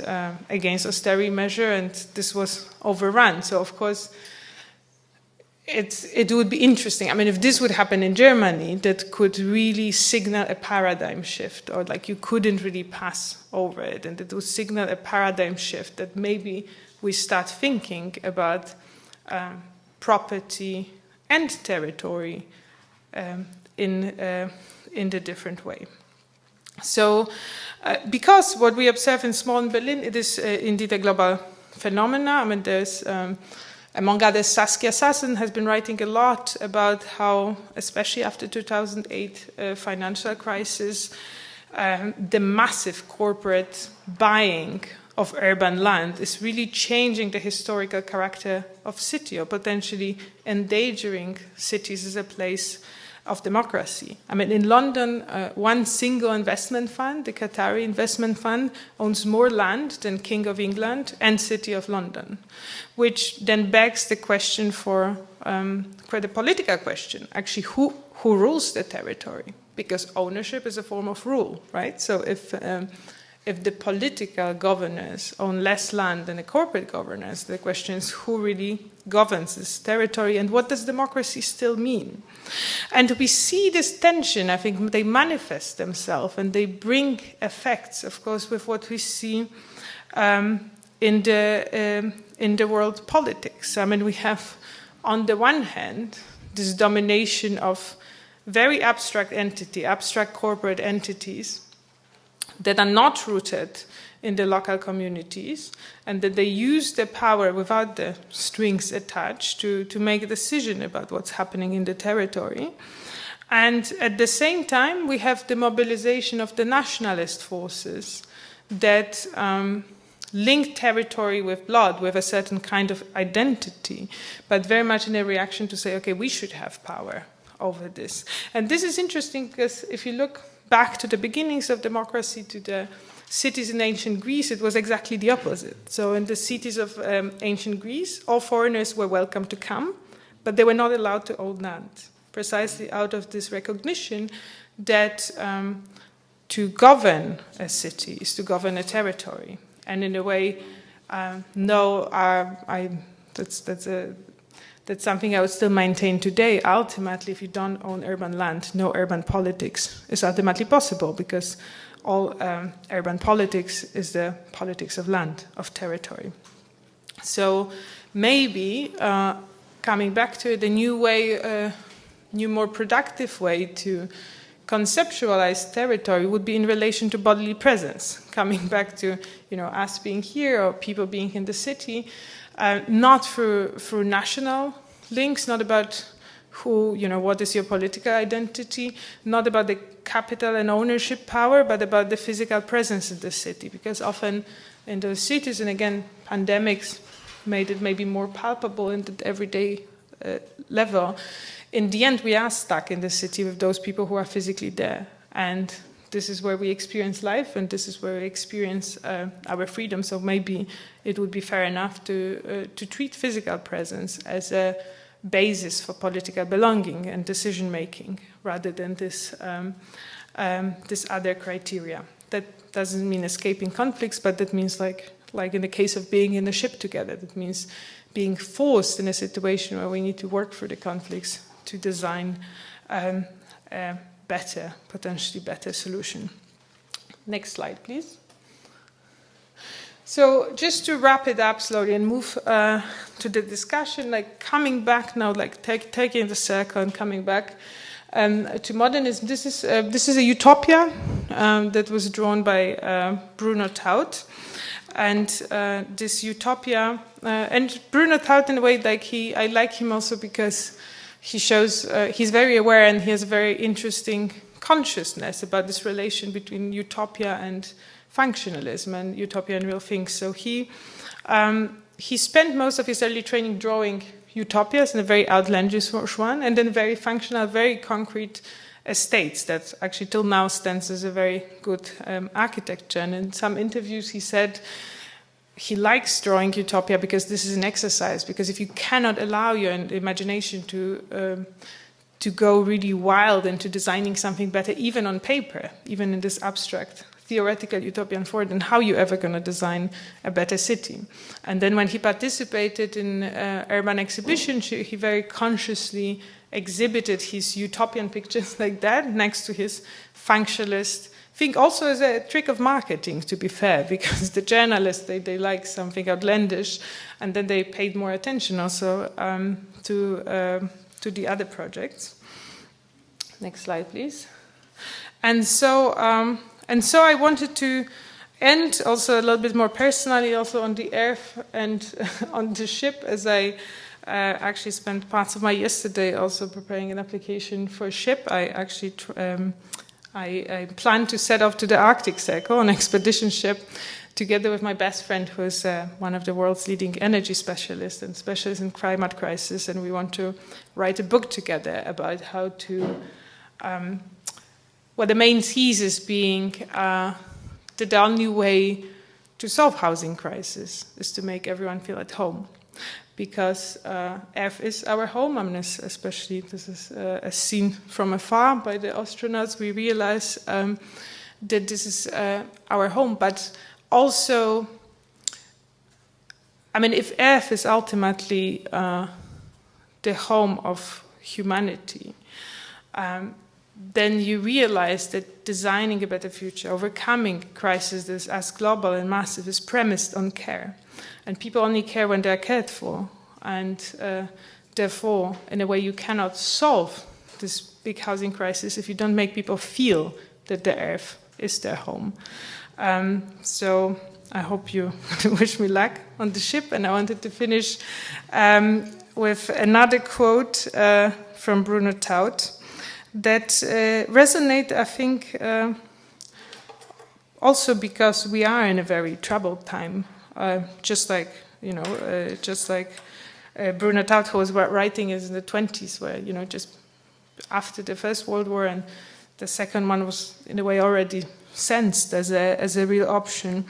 against austerity measure, and this was overrun. So, of course, it would be interesting. I mean, if this would happen in Germany, that could really signal a paradigm shift, or like you couldn't really pass over it, and it would signal a paradigm shift that maybe we start thinking about property and territory in the different way. So, because what we observe in small in Berlin, it is indeed a global phenomena. I mean, there's among others, Saskia Sassen has been writing a lot about how, especially after 2008 financial crisis, the massive corporate buying of urban land is really changing the historical character of city, or potentially endangering cities as a place of democracy. I mean, in London, one single investment fund, the Qatari investment fund, owns more land than King of England and City of London, which then begs the question for the political question, actually, who rules the territory? Because ownership is a form of rule, right? So if the political governors own less land than the corporate governors, the question is who really governs this territory, and what does democracy still mean? And we see this tension. I think they manifest themselves, and they bring effects, of course, with what we see in the world politics. I mean, we have, on the one hand, this domination of very abstract corporate entities that are not rooted in the local communities, and that they use their power without the strings attached to make a decision about what's happening in the territory. And at the same time, we have the mobilization of the nationalist forces that link territory with blood, with a certain kind of identity, but very much in a reaction to say, okay, we should have power over this. And this is interesting because if you look back to the beginnings of democracy, to the cities in ancient Greece, it was exactly the opposite. So in the cities of ancient Greece, all foreigners were welcome to come, but they were not allowed to own land, precisely out of this recognition that to govern a city is to govern a territory. And in a way, that's something I would still maintain today. Ultimately, if you don't own urban land, no urban politics is ultimately possible, because all urban politics is the politics of land, of territory. So maybe, coming back to it, a new way, new more productive way to conceptualize territory would be in relation to bodily presence. Coming back to, us being here or people being in the city, not through national links, not about who, what is your political identity, not about the capital and ownership power, but about the physical presence in the city. Because often in those cities, and again, pandemics made it maybe more palpable in the everyday level, in the end, we are stuck in the city with those people who are physically there. And this is where we experience life, and this is where we experience our freedom. So maybe it would be fair enough to treat physical presence as a basis for political belonging and decision-making, rather than this other criteria. That doesn't mean escaping conflicts, but that means like in the case of being in a ship together, that means being forced in a situation where we need to work through the conflicts to design a potentially better solution. Next slide, please. So just to wrap it up slowly and move to the discussion, coming back now, taking the circle and coming back to modernism. This is a utopia that was drawn by Bruno Taut. And this utopia, and Bruno Taut in a way, I like him also because he shows, he's very aware and he has a very interesting consciousness about this relation between utopia and functionalism, and utopia and real things. So he spent most of his early training drawing utopias in a very outlandish one, and then very functional, very concrete estates that actually till now stands as a very good architecture. And in some interviews he said he likes drawing utopia because this is an exercise, because if you cannot allow your imagination to go really wild into designing something better, even on paper, even in this abstract theoretical utopian form, then how are you ever going to design a better city? And then when he participated in urban exhibitions, he very consciously exhibited his utopian pictures like that next to his functionalist thing, also as a trick of marketing, to be fair, because the journalists, they like something outlandish, and then they paid more attention also to the other projects. Next slide, please. And so I wanted to end also a little bit more personally also on the earth and on the ship, as I actually spent parts of my yesterday also preparing an application for a ship. I actually I plan to set off to the Arctic Circle on an expedition ship together with my best friend, who is one of the world's leading energy specialists and specialist in climate crisis, and we want to write a book together about how to the main thesis being that the only way to solve housing crisis is to make everyone feel at home. Because Earth is our home. I mean, especially this is as seen from afar by the astronauts, we realize that this is our home. But also, I mean, if Earth is ultimately the home of humanity, then you realize that designing a better future, overcoming crises that is as global and massive, is premised on care. And people only care when they're cared for. And therefore, in a way, you cannot solve this big housing crisis if you don't make people feel that the earth is their home. So I hope you wish me luck on the ship. And I wanted to finish with another quote from Bruno Taut that resonate, I think, also because we are in a very troubled time. Just like Bruno Taut, who was writing in the 20s, where just after the First World War, and the second one was in a way already sensed as a real option.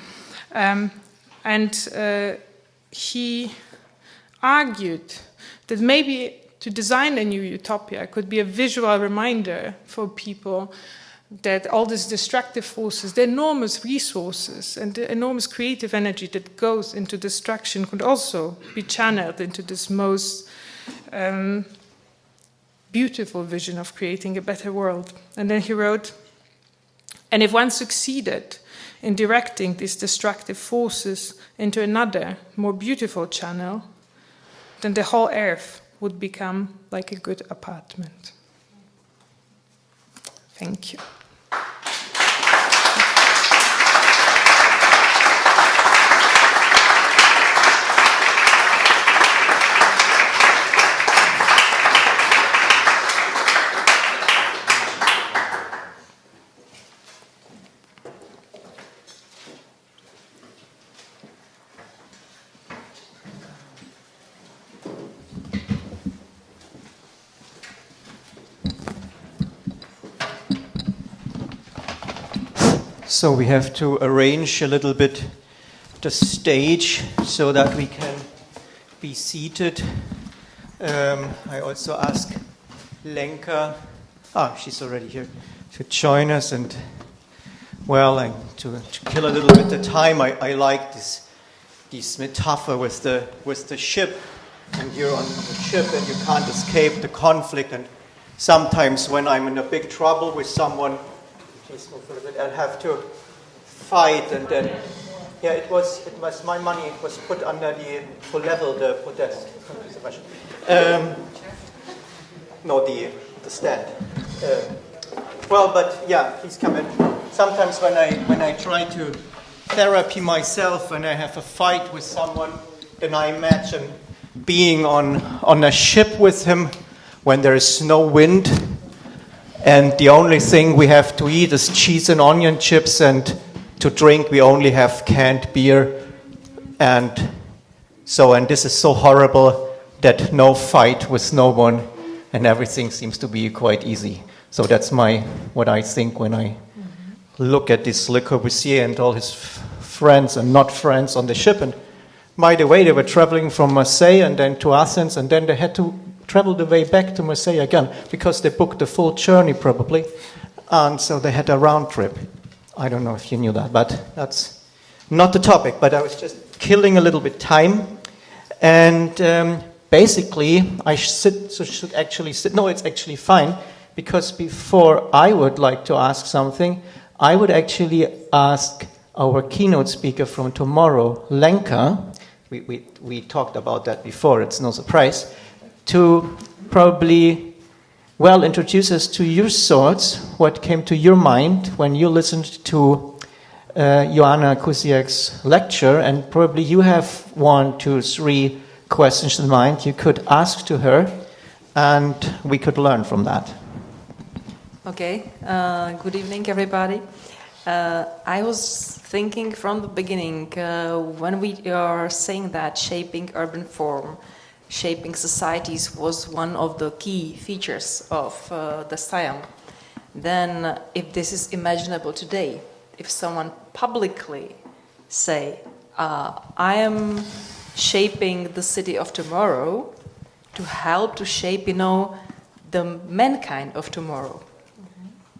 He argued that maybe to design a new utopia could be a visual reminder for people that all these destructive forces, the enormous resources and the enormous creative energy that goes into destruction could also be channeled into this most beautiful vision of creating a better world. And then he wrote, and if one succeeded in directing these destructive forces into another, more beautiful channel, then the whole earth would become like a good apartment. Thank you. So we have to arrange a little bit the stage so that we can be seated. I also ask Lenka, she's already here, to join us. And well, and to kill a little bit the time, I like this metaphor with the ship, and you're on the ship and you can't escape the conflict. And sometimes when I'm in a big trouble with someone, I'll have to fight, and then it was my money. It was put under to level the podest. No, the stand. Please come in. Sometimes when I try to therapy myself, when I have a fight with someone, then I imagine being on a ship with him when there is no wind. And the only thing we have to eat is cheese and onion chips, and to drink we only have canned beer. And this is so horrible that no fight with no one, and everything seems to be quite easy. So that's what I think when I look at this Le Corbusier and all his friends and not friends on the ship. And by the way, they were traveling from Marseille and then to Athens, and then they had to travel the way back to Marseille again, because they booked the full journey probably, and so they had a round trip. I don't know if you knew that, but that's not the topic. But I was just killing a little bit time, and basically I should actually sit. No, it's actually fine, because before I would like to ask something, I would actually ask our keynote speaker from tomorrow, Lenka. We talked about that before. It's no surprise. To probably, introduce us to your thoughts, what came to your mind when you listened to Joanna Kusiak's lecture, and probably you have 1, 2, 3 questions in mind you could ask to her, and we could learn from that. Okay, good evening everybody. I was thinking from the beginning, when we are saying that shaping urban form, shaping societies was one of the key features of the SIAM, then if this is imaginable today, if someone publicly say, I am shaping the city of tomorrow to help to shape, the mankind of tomorrow.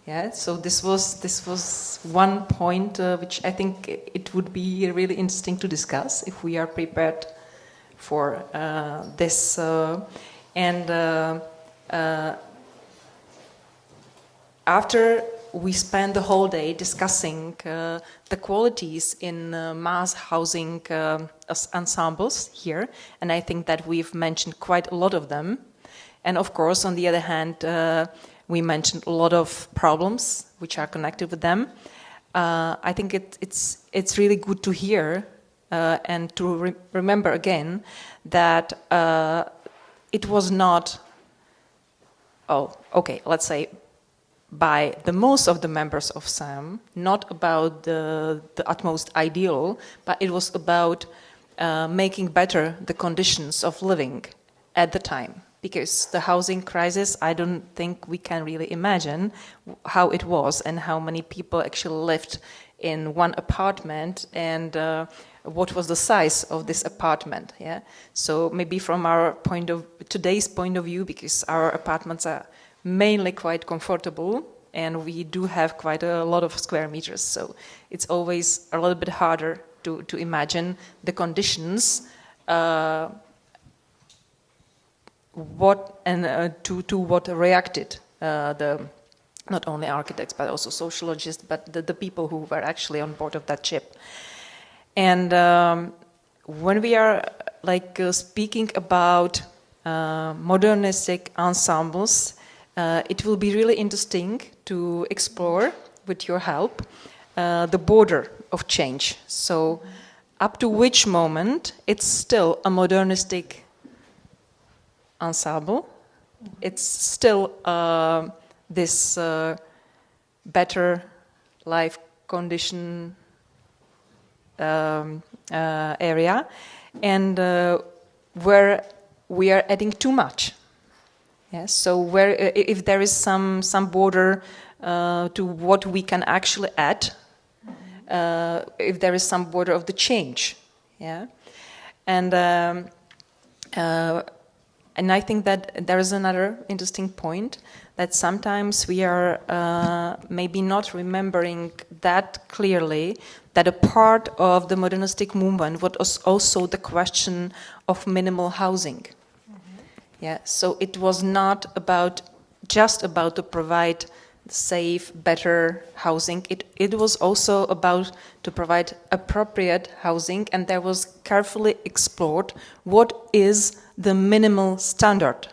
Yeah, so this was one point which I think it would be really interesting to discuss if we are prepared for this. After we spent the whole day discussing the qualities in mass housing ensembles here, and I think that we've mentioned quite a lot of them. And of course, on the other hand, we mentioned a lot of problems which are connected with them. I think it's really good to hear and to remember again that it was not, let's say, by the most of the members of SAM, not about the utmost ideal, but it was about making better the conditions of living at the time. because the housing crisis, I don't think we can really imagine how it was and how many people actually lived in one apartment and what was the size of this apartment. Yeah, so maybe from our today's point of view, because our apartments are mainly quite comfortable and we do have quite a lot of square meters, so it's always a little bit harder to imagine the conditions to what reacted the not only architects but also sociologists, but the people who were actually on board of that ship. And when we are speaking about modernistic ensembles, it will be really interesting to explore, with your help, the border of change. So up to which moment it's still a modernistic ensemble, it's still this better life condition area, and where we are adding too much. Yes, so where if there is some border to what we can actually add, if there is some border of the change, yeah, and I think that there is another interesting point, that sometimes we are maybe not remembering that clearly that a part of the modernistic movement was also the question of minimal housing. Yeah, so it was not just about to provide safe, better housing. It was also about to provide appropriate housing, and there was carefully explored what is the minimal standard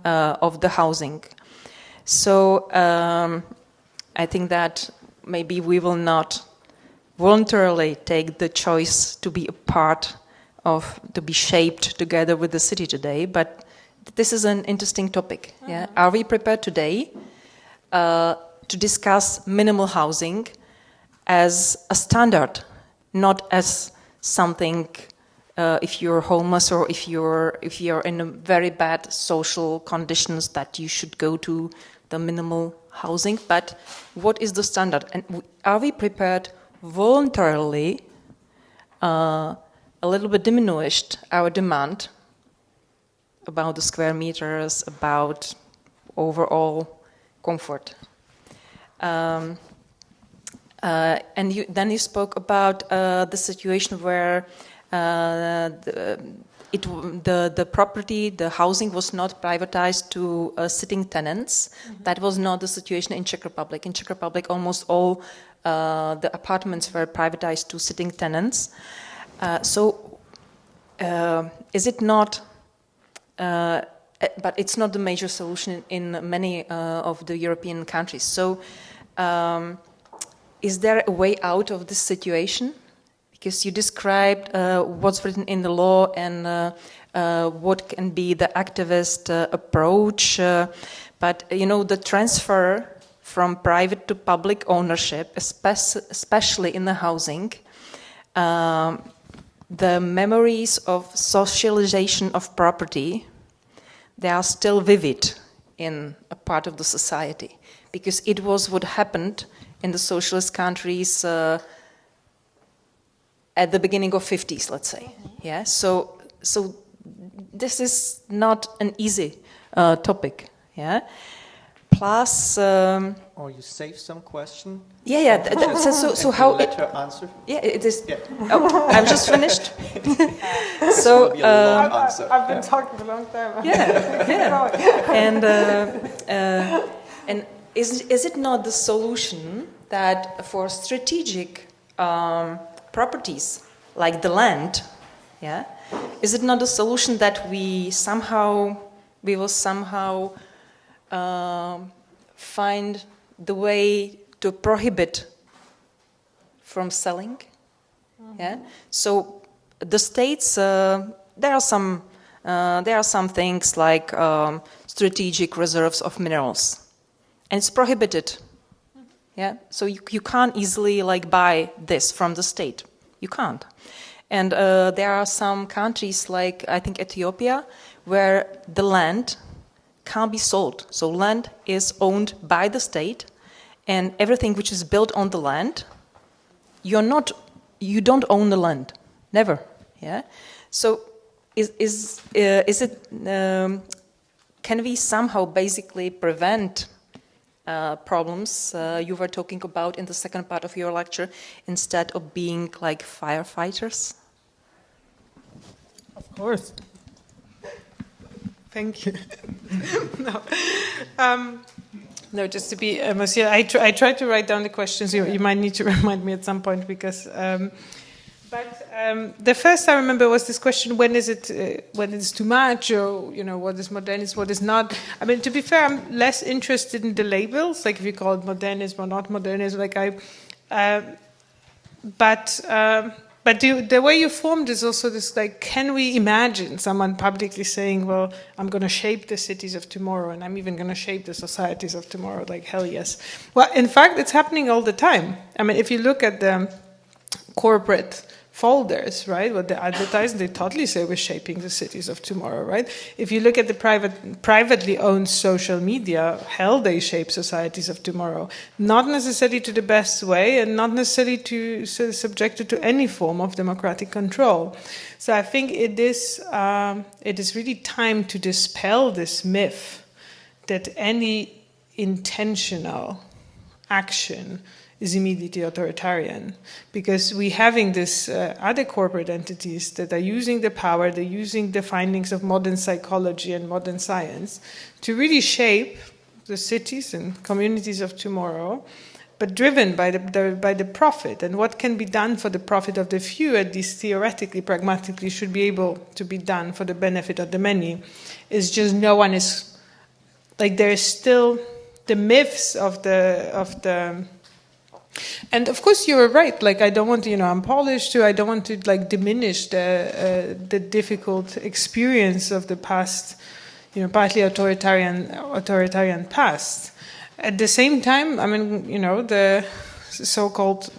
of the housing. So I think that maybe we will not voluntarily take the choice to be a part of, to be shaped together with the city today, but this is an interesting topic. Yeah? Are we prepared today to discuss minimal housing as a standard, not as something if you're homeless or if you're in a very bad social conditions that you should go to the minimal housing, but what is the standard? And are we prepared voluntarily a little bit diminished our demand about the square meters, about overall comfort? And then you spoke about the situation where the property, the housing was not privatized to sitting tenants. Mm-hmm. That was not the situation in Czech Republic. In Czech Republic, almost all the apartments were privatized to sitting tenants. So is it not, but it's not the major solution in many of the European countries. So is there a way out of this situation? Because you described what's written in the law and what can be the activist approach, but you know, the transfer from private to public ownership, especially in the housing, the memories of socialization of property, they are still vivid in a part of the society, because it was what happened in the socialist countries at the beginning of 50s, let's say. Yeah. So this is not an easy topic. Yeah. Plus, or you save some question. Yeah. So how let her answer? Yeah, it is. Yeah. Oh, I'm just finished. So I've been talking a long time. Yeah. And is it not the solution that for strategic properties like the land, yeah, is it not a solution that we will somehow find the way to prohibit from selling? Mm-hmm. Yeah. So the states, there are some things like strategic reserves of minerals, and it's prohibited. Mm-hmm. Yeah. So you can't easily buy this from the state. You can't. And there are some countries like, I think, Ethiopia, where the land can't be sold. So land is owned by the state, and everything which is built on the land, you don't own the land, never. Yeah. So can we somehow basically prevent problems you were talking about in the second part of your lecture, instead of being like firefighters? Of course. Thank you. No, just to be, Monsieur, I tried to write down the questions. You might need to remind me at some point because. The first I remember was this question: when is it too much, or what is modernism, what is not? I mean, to be fair, I'm less interested in the labels, like if you call it modernism or not modernism. But the way you formed is also this, like, can we imagine someone publicly saying, well, I'm going to shape the cities of tomorrow, and I'm even going to shape the societies of tomorrow? Like, hell yes. Well, in fact, it's happening all the time. I mean, if you look at the corporate folders, right, what they advertise, they totally say we're shaping the cities of tomorrow, right? If you look at the privately owned social media, hell, they shape societies of tomorrow. Not necessarily to the best way, and not necessarily subjected to any form of democratic control. So I think it is really time to dispel this myth that any intentional action is immediately authoritarian, because we're having this other corporate entities that are using the power, they're using the findings of modern psychology and modern science to really shape the cities and communities of tomorrow, but driven by the profit. And what can be done for the profit of the few, at least theoretically, pragmatically, should be able to be done for the benefit of the many. It's just no one is, like, there's still the myths of the and of course you're right, like, I don't want to, I'm Polish too, I don't want to, like, diminish the difficult experience of the past, partly authoritarian past. At the same time, I mean, the so-called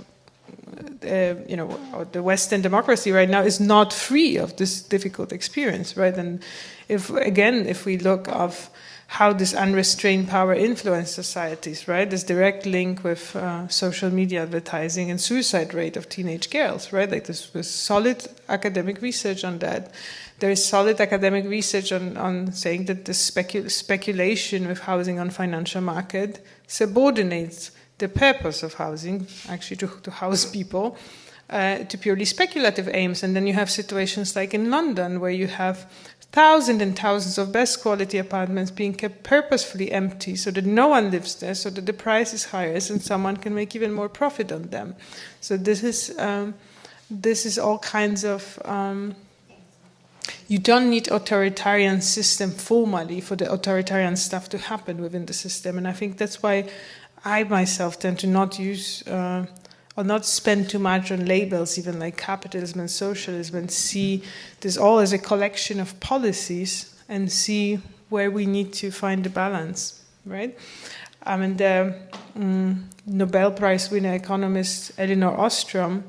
the Western democracy right now is not free of this difficult experience, right? And if we look of how this unrestrained power influences societies, right? This direct link with social media advertising and suicide rate of teenage girls, right? Like, there's solid academic research on that. There is solid academic research on saying that the speculation with housing on financial market subordinates the purpose of housing, actually to house people, to purely speculative aims. And then you have situations like in London, where you have thousands and thousands of best quality apartments being kept purposefully empty so that no one lives there, so that the price is higher and someone can make even more profit on them. So this is all kinds of you don't need authoritarian system formally for the authoritarian stuff to happen within the system. And I think that's why I myself tend to not use or not spend too much on labels, even like capitalism and socialism, and see this all as a collection of policies and see where we need to find the balance, right? I mean, the Nobel Prize winner economist Elinor Ostrom,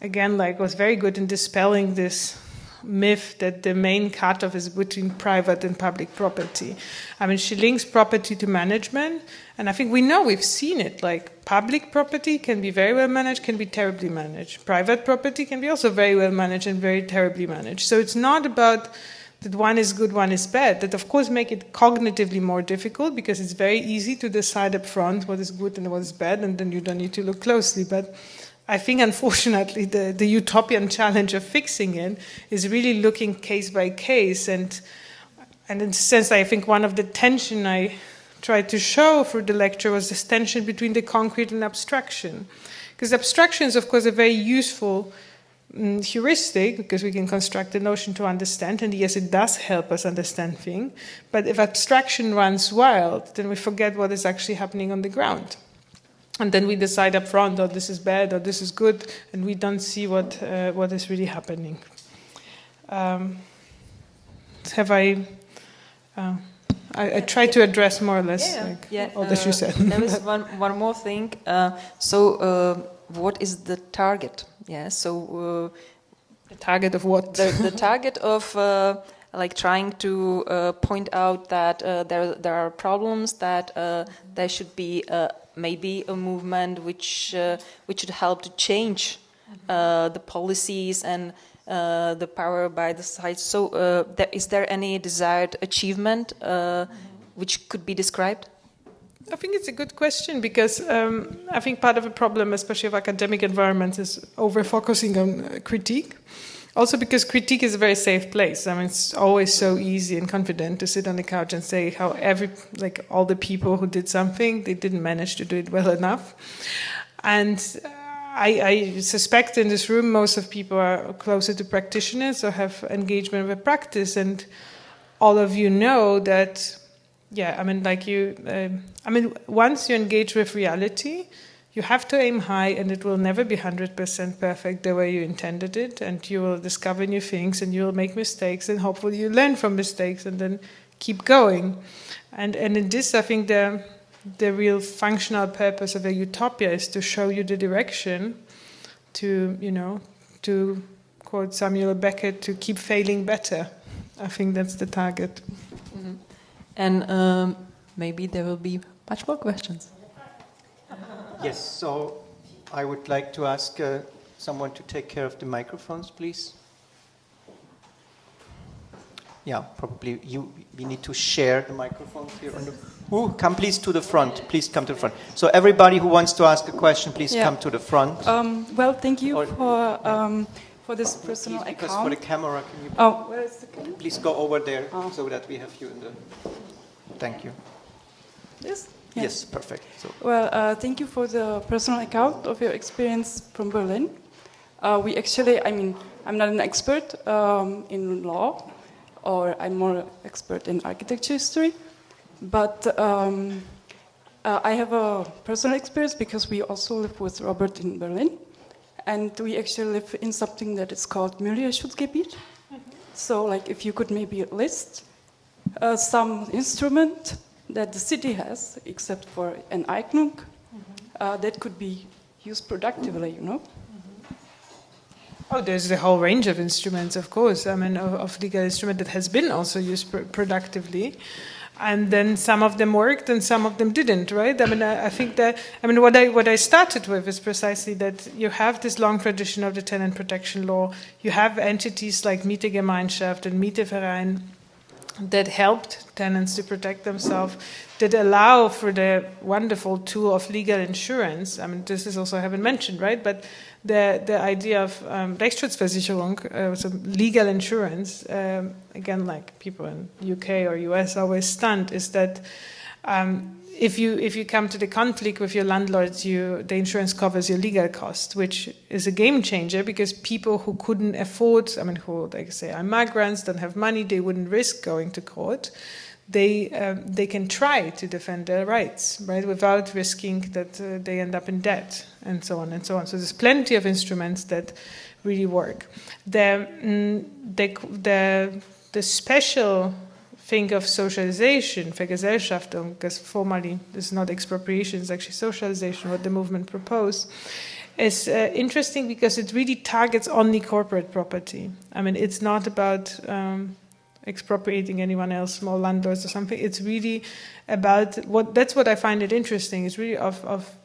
again, like, was very good in dispelling this myth that the main cutoff is between private and public property. I mean, she links property to management, and I think we've seen it, like, public property can be very well managed, can be terribly managed. Private property can be also very well managed and very terribly managed. So it's not about that one is good, one is bad. That, of course, make it cognitively more difficult, because it's very easy to decide up front what is good and what is bad, and then you don't need to look closely. But I think, unfortunately, the utopian challenge of fixing it is really looking case by case. And in a sense, I think one of the tension I tried to show through the lecture was this tension between the concrete and abstraction. Because abstraction is, of course, a very useful heuristic, because we can construct a notion to understand, and yes, it does help us understand things. But if abstraction runs wild, then we forget what is actually happening on the ground. And then we decide up front, oh, this is bad, or this is good, and we don't see what is really happening. I try to address more or less all that you said. There is one more thing. What is the target? Yeah, so The target of what? The target of like trying to point out that there are problems, that there should be maybe a movement which should help to change the policies and the power by the side. So is there any desired achievement which could be described? I think it's a good question because I think part of the problem, especially of academic environments, is over-focusing on critique. Also because critique is a very safe place. I mean, it's always so easy and confident to sit on the couch and say how all the people who did something, they didn't manage to do it well enough. And I suspect in this room most of people are closer to practitioners or have engagement with practice, and all of you know that. Yeah, I mean, once you engage with reality, you have to aim high, and it will never be 100% perfect the way you intended it, and you will discover new things, and you will make mistakes, and hopefully you learn from mistakes, and then keep going. And in this, I think the real functional purpose of a utopia is to show you the direction, to quote Samuel Beckett, to keep failing better. I think that's the target. Mm-hmm. And maybe there will be much more questions. Yes, so I would like to ask someone to take care of the microphones, please. Yeah, probably we need to share the microphones here. Come please to the front. Please come to the front. So everybody who wants to ask a question, please come to the front. Well, thank you for this personal account. Because for the camera, can you where is the camera? please go over there so that we have you in the... Thank you. This? Yes, perfect. So. Well, thank you for the personal account of your experience from Berlin. I'm not an expert in law, or I'm more expert in architecture history, but I have a personal experience because we also live with Robert in Berlin, and we actually live in something that is called Milieuschutzgebiet. Mm-hmm. So, like, if you could maybe list some instrument that the city has, except for an Eignung, that could be used productively, Mm-hmm. Oh, there's the whole range of instruments, of course. I mean, of legal instrument that has been also used productively. And then some of them worked and some of them didn't, right? I mean, I think that, what I started with is precisely that you have this long tradition of the tenant protection law. You have entities like Mietegemeinschaft and Mieteverein that helped tenants to protect themselves, that allow for the wonderful tool of legal insurance. I mean, this is also I haven't mentioned, right? But the idea of Rechtsschutzversicherung, so legal insurance, again, like people in UK or US always stunned, is that if you come to the conflict with your landlords, the insurance covers your legal cost, which is a game changer because people who couldn't afford, who, like say, are migrants, don't have money, they wouldn't risk going to court. They can try to defend their rights, right, without risking that they end up in debt, and so on and so on. So there's plenty of instruments that really work. The special thing of socialization, Vergesellschaftung, because formally this is not expropriation, it's actually socialization, what the movement proposed, is interesting because it really targets only corporate property. I mean, it's not about expropriating anyone else, small landlords or something. It's really about that's what I find it interesting. It's really of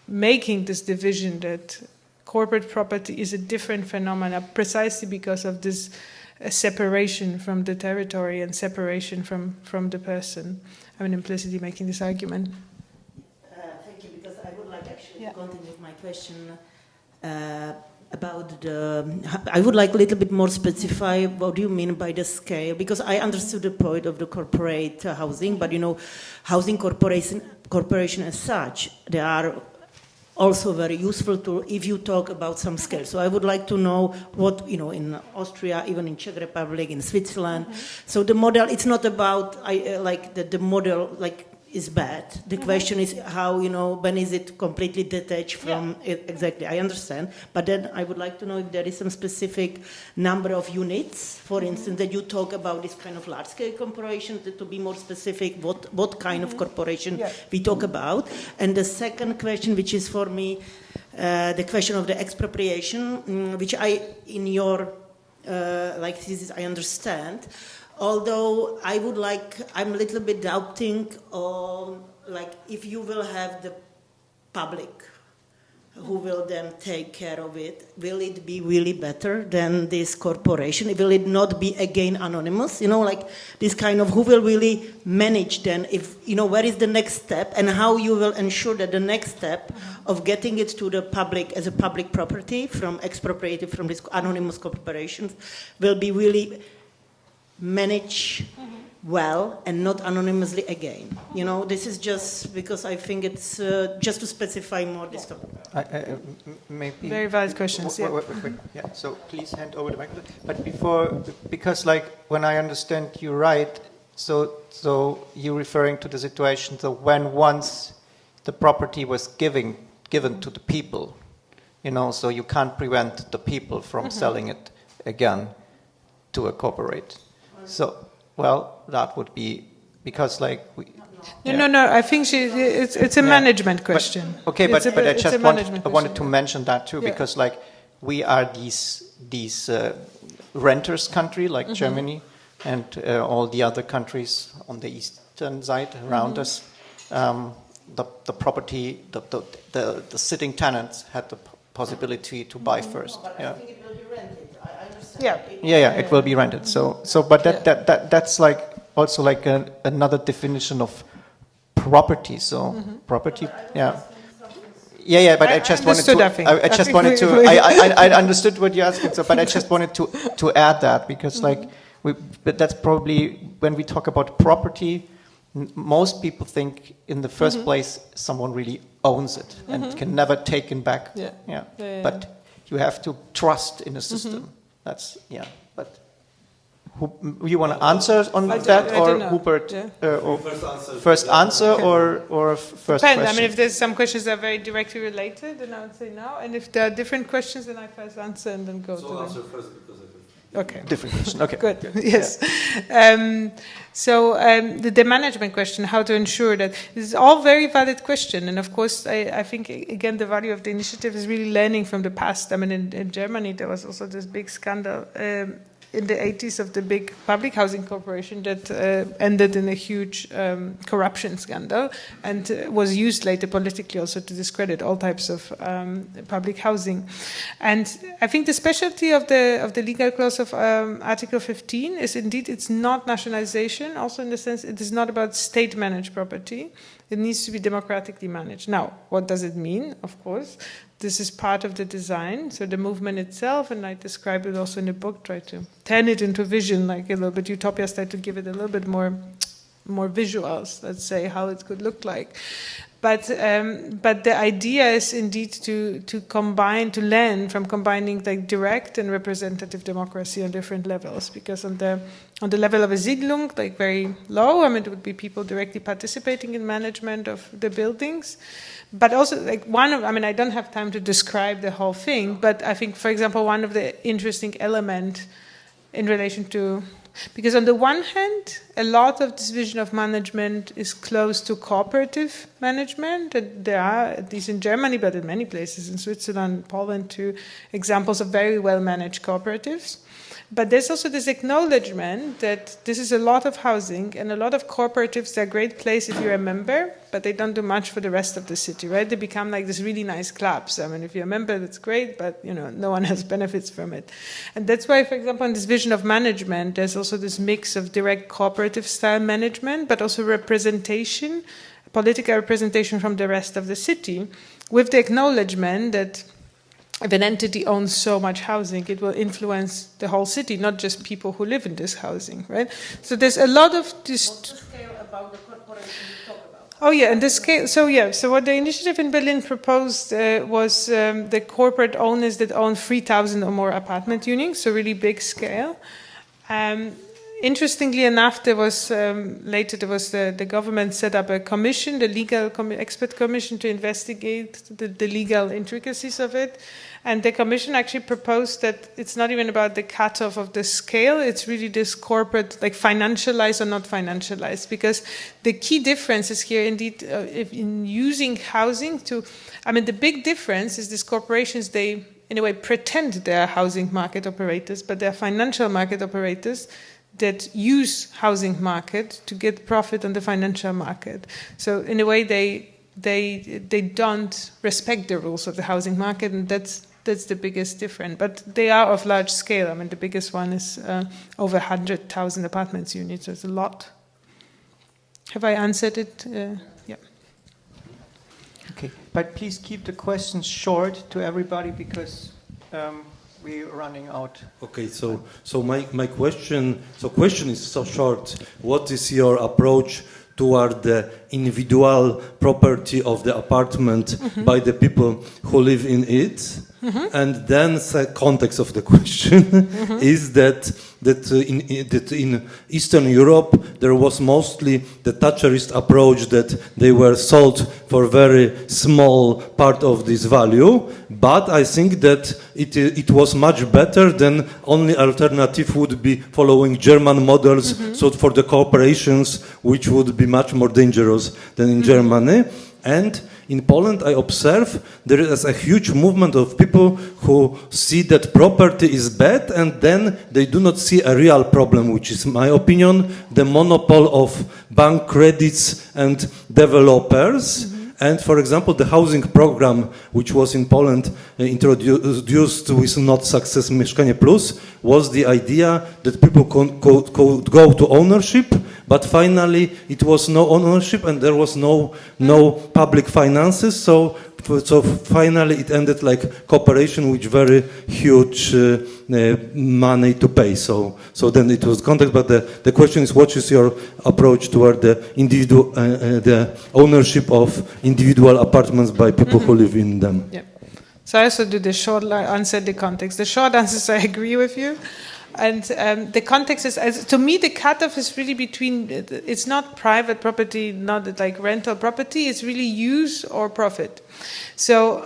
making this division that corporate property is a different phenomenon precisely because of this separation from the territory and separation from the person. I mean, implicitly making this argument. Thank you, because I would like actually to continue with my question about I would like a little bit more specify what do you mean by the scale, because I understood the point of the corporate housing, but housing corporation as such, they are also very useful to if you talk about some scale. So I would like to know what, in Austria, even in Czech Republic, in Switzerland. Mm-hmm. So the model, it's not about the model is bad. The question is how, when is it completely detached from it? Exactly, I understand. But then I would like to know if there is some specific number of units, for instance, that you talk about this kind of large-scale corporation, to be more specific, what kind of corporation we talk about. And the second question, which is for me the question of the expropriation, which in your thesis, I understand. Although I'm a little bit doubting on, if you will have the public who will then take care of it, will it be really better than this corporation? Will it not be again anonymous? This kind of, who will really manage then, if, where is the next step, and how you will ensure that the next step of getting it to the public as a public property from expropriated from these anonymous corporations will be really managed well and not anonymously again. This is just because I think it's just to specify more this topic. Maybe very valid questions. Yeah. Wait. Yeah. So please hand over the microphone. But because when I understand you right, so you're referring to the situation. So when once the property was given to the people, so you can't prevent the people from selling it again to a corporate. So. Well, that would be because No. I think it's a management question. But I wanted to mention that too, because we are these renters country like Germany and all the other countries on the eastern side around us. The property, the sitting tenants had the possibility to buy first. But I think it will be rented. Yeah, it will be rented. But that's also another definition of property. So property, But I understood what you're asking. But I just wanted to add that because but that's probably when we talk about property, most people think in the first place someone really owns it and can never take it back. Yeah. But you have to trust in a system. That's but you want to answer on that, or Hubert? Or first answer or first Depends. question? If there's some questions that are very directly related, then I would say no. And if there are different questions, then I first answer and then go to them. Answer first because I Okay. Different question. Okay. Good. Yes. The management question, how to ensure that, this is all very valid question. And of course, I think, again, the value of the initiative is really learning from the past. In Germany, there was also this big scandal in the 80s of the big public housing corporation that ended in a huge corruption scandal and was used later politically also to discredit all types of public housing. And I think the specialty of the legal clause of Article 15 is indeed it's not nationalization, also in the sense it is not about state-managed property. It needs to be democratically managed. Now, what does it mean? Of course, this is part of the design. So the movement itself, and I describe it also in the book, try to turn it into vision, a little bit utopia style, to give it a little bit more visuals, let's say, how it could look like. But the idea is indeed to learn from combining direct and representative democracy on different levels. Because on the level of a Siedlung, very low, it would be people directly participating in management of the buildings. But also, I don't have time to describe the whole thing, but I think, for example, one of the interesting elements in relation to, because on the one hand, a lot of this vision of management is close to cooperative management. And there are, at least in Germany, but in many places, in Switzerland, Poland too, examples of very well-managed cooperatives. But there's also this acknowledgement that this is a lot of housing and a lot of cooperatives. They're a great place if you're a member, but they don't do much for the rest of the city, right? They become this really nice clubs. If you're a member, that's great, but no one has benefits from it. And that's why, for example, in this vision of management, there's also this mix of direct cooperative style management, but also representation, political representation from the rest of the city, with the acknowledgement that if an entity owns so much housing, it will influence the whole city, not just people who live in this housing, right? So there's a lot of this. What's the scale about the corporation you talk about? Oh yeah, and the scale. So what the initiative in Berlin proposed was the corporate owners that own 3,000 or more apartment units, so really big scale. interestingly enough, there was the government set up a commission, the legal expert commission, to investigate the legal intricacies of it. And the commission actually proposed that it's not even about the cutoff of the scale, it's really this corporate, like financialized or not financialized. Because the key difference is here indeed in using housing the big difference is these corporations, they in a way pretend they're housing market operators, but they're financial market operators that use housing market to get profit on the financial market. So in a way they don't respect the rules of the housing market, and that's the biggest difference. But they are of large scale. I mean, the biggest one is over 100,000 apartments units. That's a lot. Have I answered it? Yeah. Okay, but please keep the questions short to everybody because we're running out. Okay, so my question is so short. What is your approach toward the individual property of the apartment by the people who live in it? And then the context of the question is that in Eastern Europe there was mostly the Thatcherist approach that they were sold for a very small part of this value, but I think that it was much better than only alternative would be following German models, so for the corporations, which would be much more dangerous than in Germany. And in Poland, I observe there is a huge movement of people who see that property is bad, and then they do not see a real problem, which is, in my opinion, the monopoly of bank credits and developers. And, for example, the housing program, which was in Poland introduced with not success Mieszkanie Plus, was the idea that people could go to ownership, but finally it was no ownership and there was no public finances. So finally it ended like cooperation with very huge money to pay. So then it was context. But the question is, what is your approach toward the individual, the ownership of individual apartments by people who live in them? Yeah. So I also do the short answer, the context. The short answer is I agree with you. And the context is, to me, the cutoff is really between, it's not private property, not like rental property, it's really use or profit. So,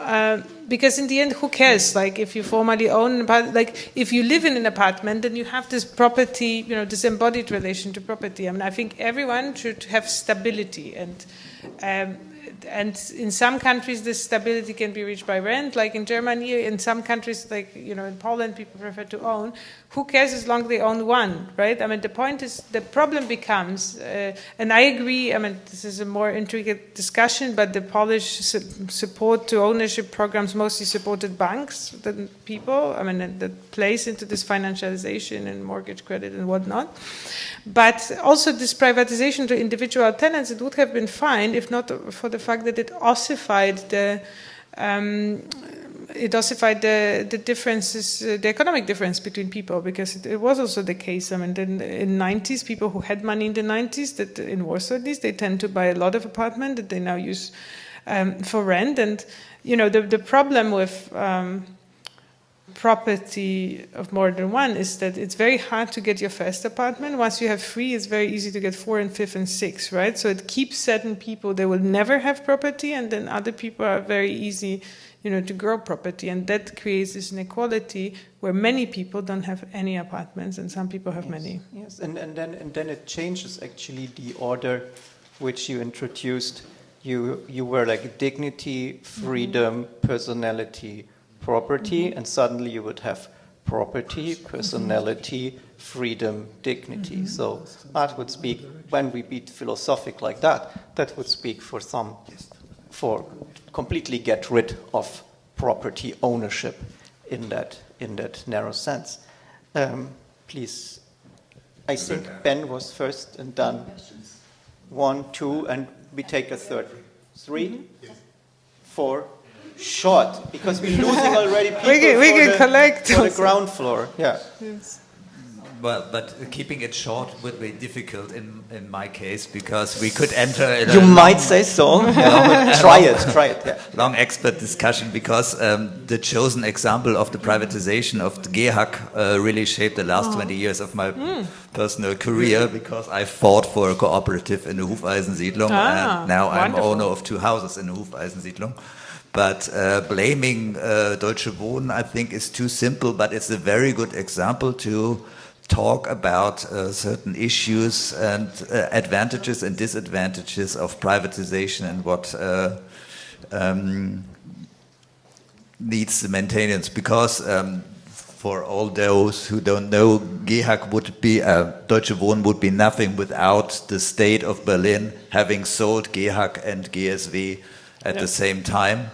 because in the end, who cares? Like, if you formally own, like, if you live in an apartment, then you have this property, this embodied relation to property. I mean, I think everyone should have stability, and in some countries, this stability can be reached by rent, like in Germany. In some countries, like, in Poland, people prefer to own. Who cares as long as they own one, right? I mean, the point is, the problem becomes, and I agree, I mean, this is a more intricate discussion, but the Polish support to ownership programs mostly supported banks than people, I mean, that plays into this financialization and mortgage credit and whatnot. But also this privatization to individual tenants, it would have been fine if not for the fact that it ossified the differences, the economic difference between people, because it was also the case. I mean, in 90s, people who had money in the 90s, that in Warsaw at least, they tend to buy a lot of apartment that they now use for rent. And, the problem with property of more than one is that it's very hard to get your first apartment. Once you have 3, it's very easy to get 4 and 5 and 6, right? So it keeps certain people, they will never have property, and then other people are very easy, to grow property, and that creates this inequality where many people don't have any apartments and some people have many. Yes, and then it changes actually the order which you introduced. You were like dignity, freedom, personality, property, and suddenly you would have property, personality, freedom, dignity. So that would speak, when we be philosophic like that would speak for completely get rid of property ownership in that narrow sense. Please, I think Ben was first and done 1, 2, and we take a third. 3, 4. Short, because we're losing already people we can collect for the ground floor. Yeah. Yes. Well, but keeping it short would be difficult in my case, because we could enter in You might say so. Try it. Yeah. Long expert discussion, because the chosen example of the privatization of the GEHAG really shaped the last 20 years of my personal career, because I fought for a cooperative in the Hufeisensiedlung, and now I'm owner of 2 houses in the Hufeisensiedlung. But blaming Deutsche Wohnen, I think, is too simple, but it's a very good example to talk about certain issues and advantages and disadvantages of privatization, and what needs the maintenance. Because for all those who don't know, GEHAG would be, Deutsche Wohnen would be nothing without the state of Berlin having sold GEHAG and GSW at the same time.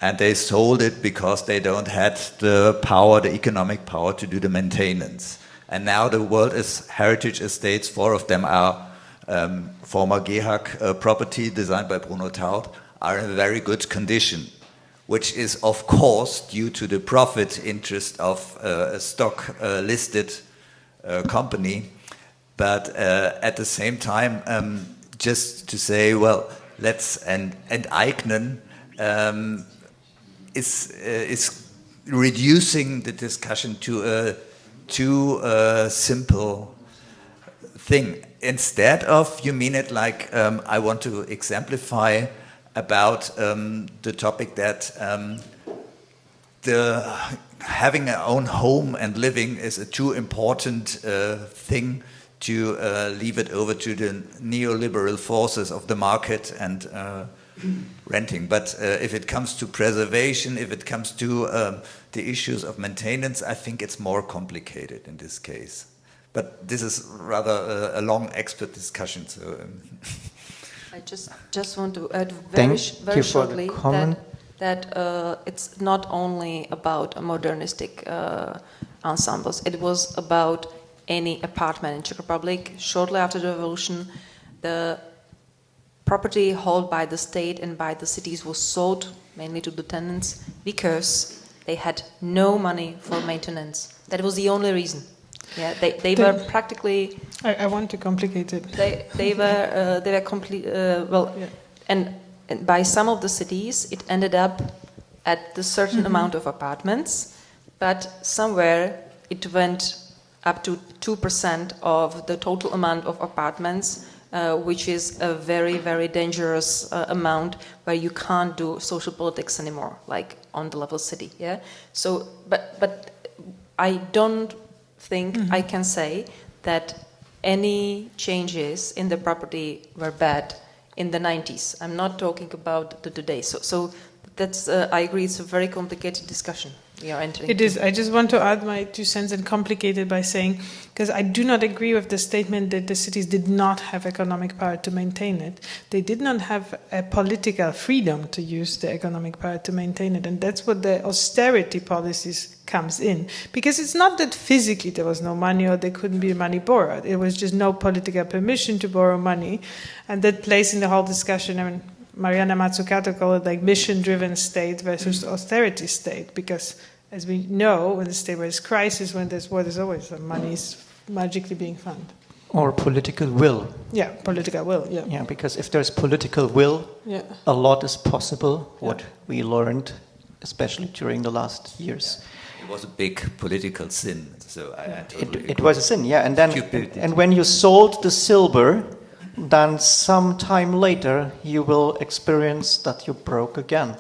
And they sold it because they don't had the power, the economic power, to do the maintenance. And now the world is heritage estates. 4 of them are former GEHAG property designed by Bruno Taut, are in very good condition, which is of course due to the profit interest of a stock listed company. But at the same time, just to say, well, and Eignen is reducing the discussion to a too simple thing. Instead of, you mean it like, I want to exemplify about the topic that having our own home and living is a too important thing to leave it over to the neoliberal forces of the market and renting. But if it comes to preservation, if it comes to the issues of maintenance, I think it's more complicated in this case. But this is rather a long expert discussion. So I just want to add very shortly that it's not only about modernistic ensembles. It was about any apartment in Czech Republic. Shortly after the revolution, the property held by the state and by the cities was sold mainly to the tenants because they had no money for maintenance. That was the only reason. Yeah, they were practically. I want to complicate it. They were complete. And by some of the cities, it ended up at the certain amount of apartments, but somewhere it went up to 2% of the total amount of apartments, which is a very, very dangerous amount where you can't do social politics anymore, like on the level city. Yeah. So, but I don't think I can say that any changes in the property were bad in the 90s. I'm not talking about the today. So that's I agree. It's a very complicated discussion we are entering. It is. I just want to add my 2 cents and complicate it by saying, because I do not agree with the statement that the cities did not have economic power to maintain it. They did not have a political freedom to use the economic power to maintain it, and that's what the austerity policies comes in. Because it's not that physically there was no money or there couldn't be money borrowed. It was just no political permission to borrow money, and that plays in the whole discussion. I mean, Mariana Mazzucato called it like mission-driven state versus austerity state, because as we know, when the state was crisis, when there's war, there's always some money magically being found. Or political will. Yeah, political will, yeah. Yeah, because if there's political will, a lot is possible, what we learned, especially during the last years. It was a big political sin, so I totally it was a sin, yeah. And then, and when you sold the silver, then some time later you will experience that you broke again.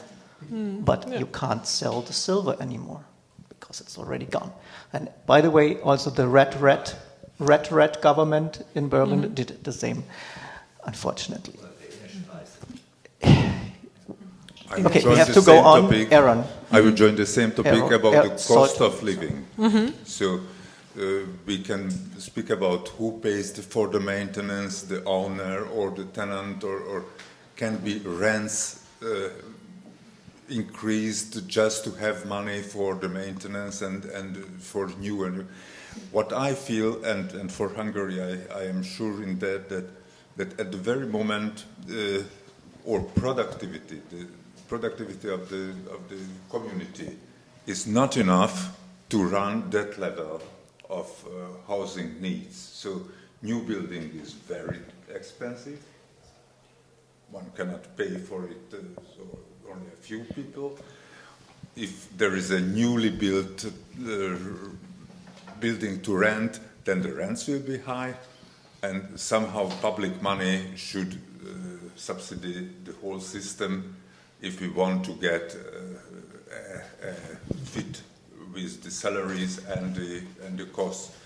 But you can't sell the silver anymore because it's already gone. And by the way, also the red government in Berlin did the same, unfortunately. Okay, we have to go on. Aaron. I will join the same topic about the cost of living. So we can speak about who pays for the maintenance, the owner or the tenant, or can be rents increased just to have money for the maintenance and for new and what I feel, and for Hungary I am sure in that at the very moment or productivity, the productivity of the community is not enough to run that level of housing needs. So new building is very expensive. One cannot pay for it, so only a few people. If there is a newly built building to rent, then the rents will be high, and somehow public money should subsidize the whole system if we want to get fit with the salaries and the costs.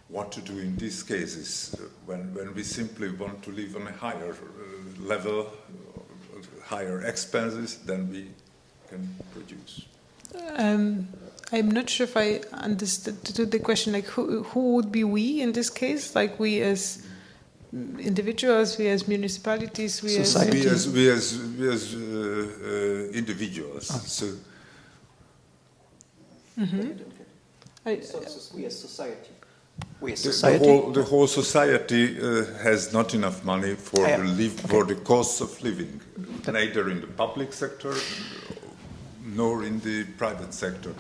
What to do in these cases when we simply want to live on a higher level, higher expenses than we can produce? I'm not sure if I understood the question. Like, who would be we in this case? Like, we as individuals, we as municipalities, we Society. We as individuals. So. Mm-hmm. We as society. We as society. The whole society has not enough money for the costs of living, neither in the public sector nor in the private sector,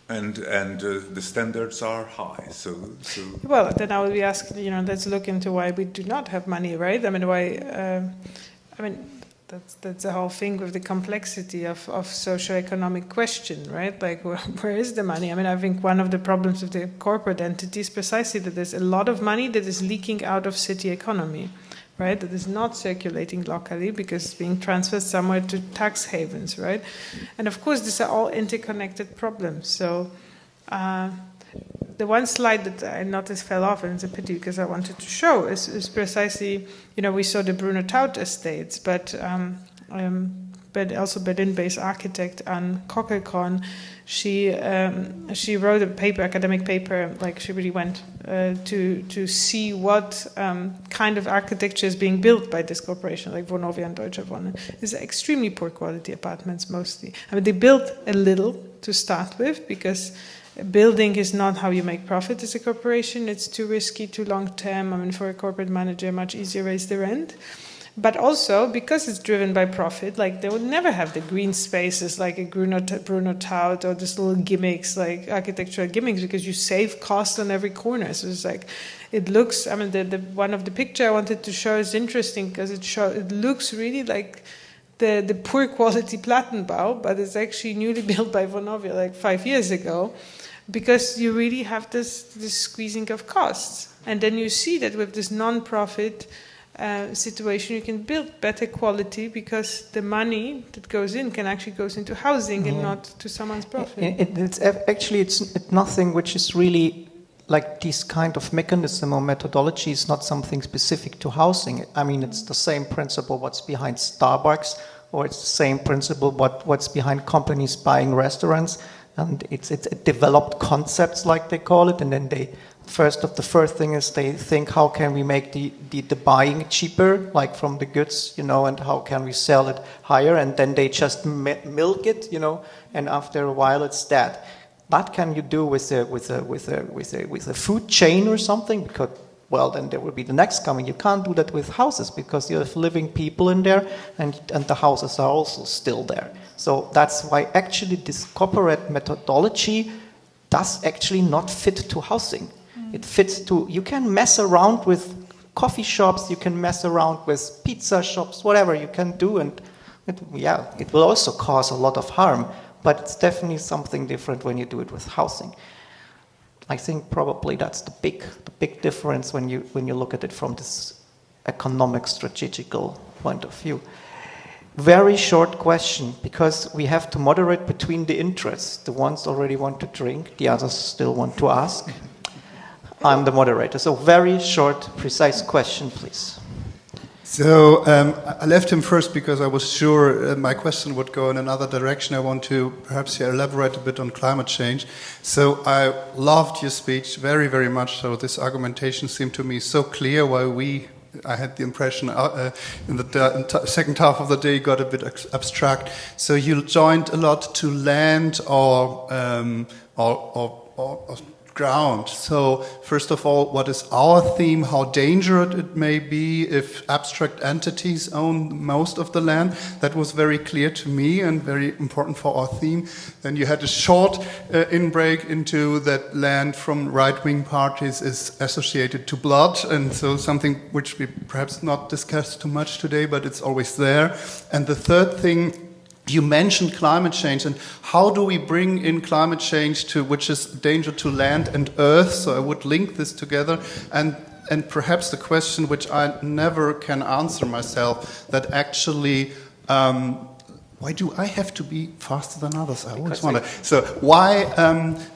and the standards are high. So well, then I would be asked, let's look into why we do not have money, right? I mean, why? That's the whole thing with the complexity of socio-economic question, right? Like, where is the money? I mean, I think one of the problems of the corporate entity is precisely that there's a lot of money that is leaking out of city economy, right? That is not circulating locally because it's being transferred somewhere to tax havens, right? And of course, these are all interconnected problems. So the one slide that I noticed fell off, and it's a pity because I wanted to show, is precisely, we saw the Bruno Taut estates, but also Berlin-based architect Anne Kockelkorn, she wrote a paper, academic paper, like she really went to see what kind of architecture is being built by this corporation, like Vonovia and Deutsche Wohnen. It's extremely poor quality apartments mostly. I mean, they built a little to start with because building is not how you make profit as a corporation. It's too risky, too long term. I mean, for a corporate manager, much easier raise the rent. But also, because it's driven by profit, like they would never have the green spaces like a Bruno Taut or just little gimmicks, like architectural gimmicks, because you save cost on every corner. So it's like, it looks, I mean, the one of the picture I wanted to show is interesting because it looks really like the poor quality Plattenbau, but it's actually newly built by Vonovia like 5 years ago. Because you really have this squeezing of costs. And then you see that with this non-profit situation, you can build better quality because the money that goes in can actually goes into housing and not to someone's profit. It's nothing which is really like this kind of mechanism or methodology is not something specific to housing. I mean, it's the same principle what's behind Starbucks, or it's the same principle what's behind companies buying restaurants. And it's developed concepts, like they call it, and then the first thing is they think, how can we make the buying cheaper, like from the goods, and how can we sell it higher, and then they just milk it, and after a while it's dead. That can you do with a food chain or something? Because, well, then there will be the next coming. You can't do that with houses because you have living people in there, and the houses are also still there. So that's why actually this corporate methodology does actually not fit to housing. It fits to, you can mess around with coffee shops, you can mess around with pizza shops, whatever you can do, and it will also cause a lot of harm, but it's definitely something different when you do it with housing. I think probably that's the big difference when you look at it from this economic strategical point of view. Very short question, because we have to moderate between the interests. The ones already want to drink, the others still want to ask. I'm the moderator, so very short, precise question, please. So I left him first because I was sure my question would go in another direction. I want to perhaps elaborate a bit on climate change. So I loved your speech very, very much. So this argumentation seemed to me so clear why I had the impression in the second half of the day got a bit abstract. So you joined a lot to land or ground. So, first of all, what is our theme, how dangerous it may be if abstract entities own most of the land? That was very clear to me and very important for our theme. Then you had a short in-break into that land from right-wing parties is associated to blood, and so something which we perhaps not discussed too much today, but it's always there. And the third thing, you mentioned climate change, and how do we bring in climate change to which is danger to land and earth? So I would link this together, and perhaps the question which I never can answer myself, that actually why do I have to be faster than others? I always wonder. So why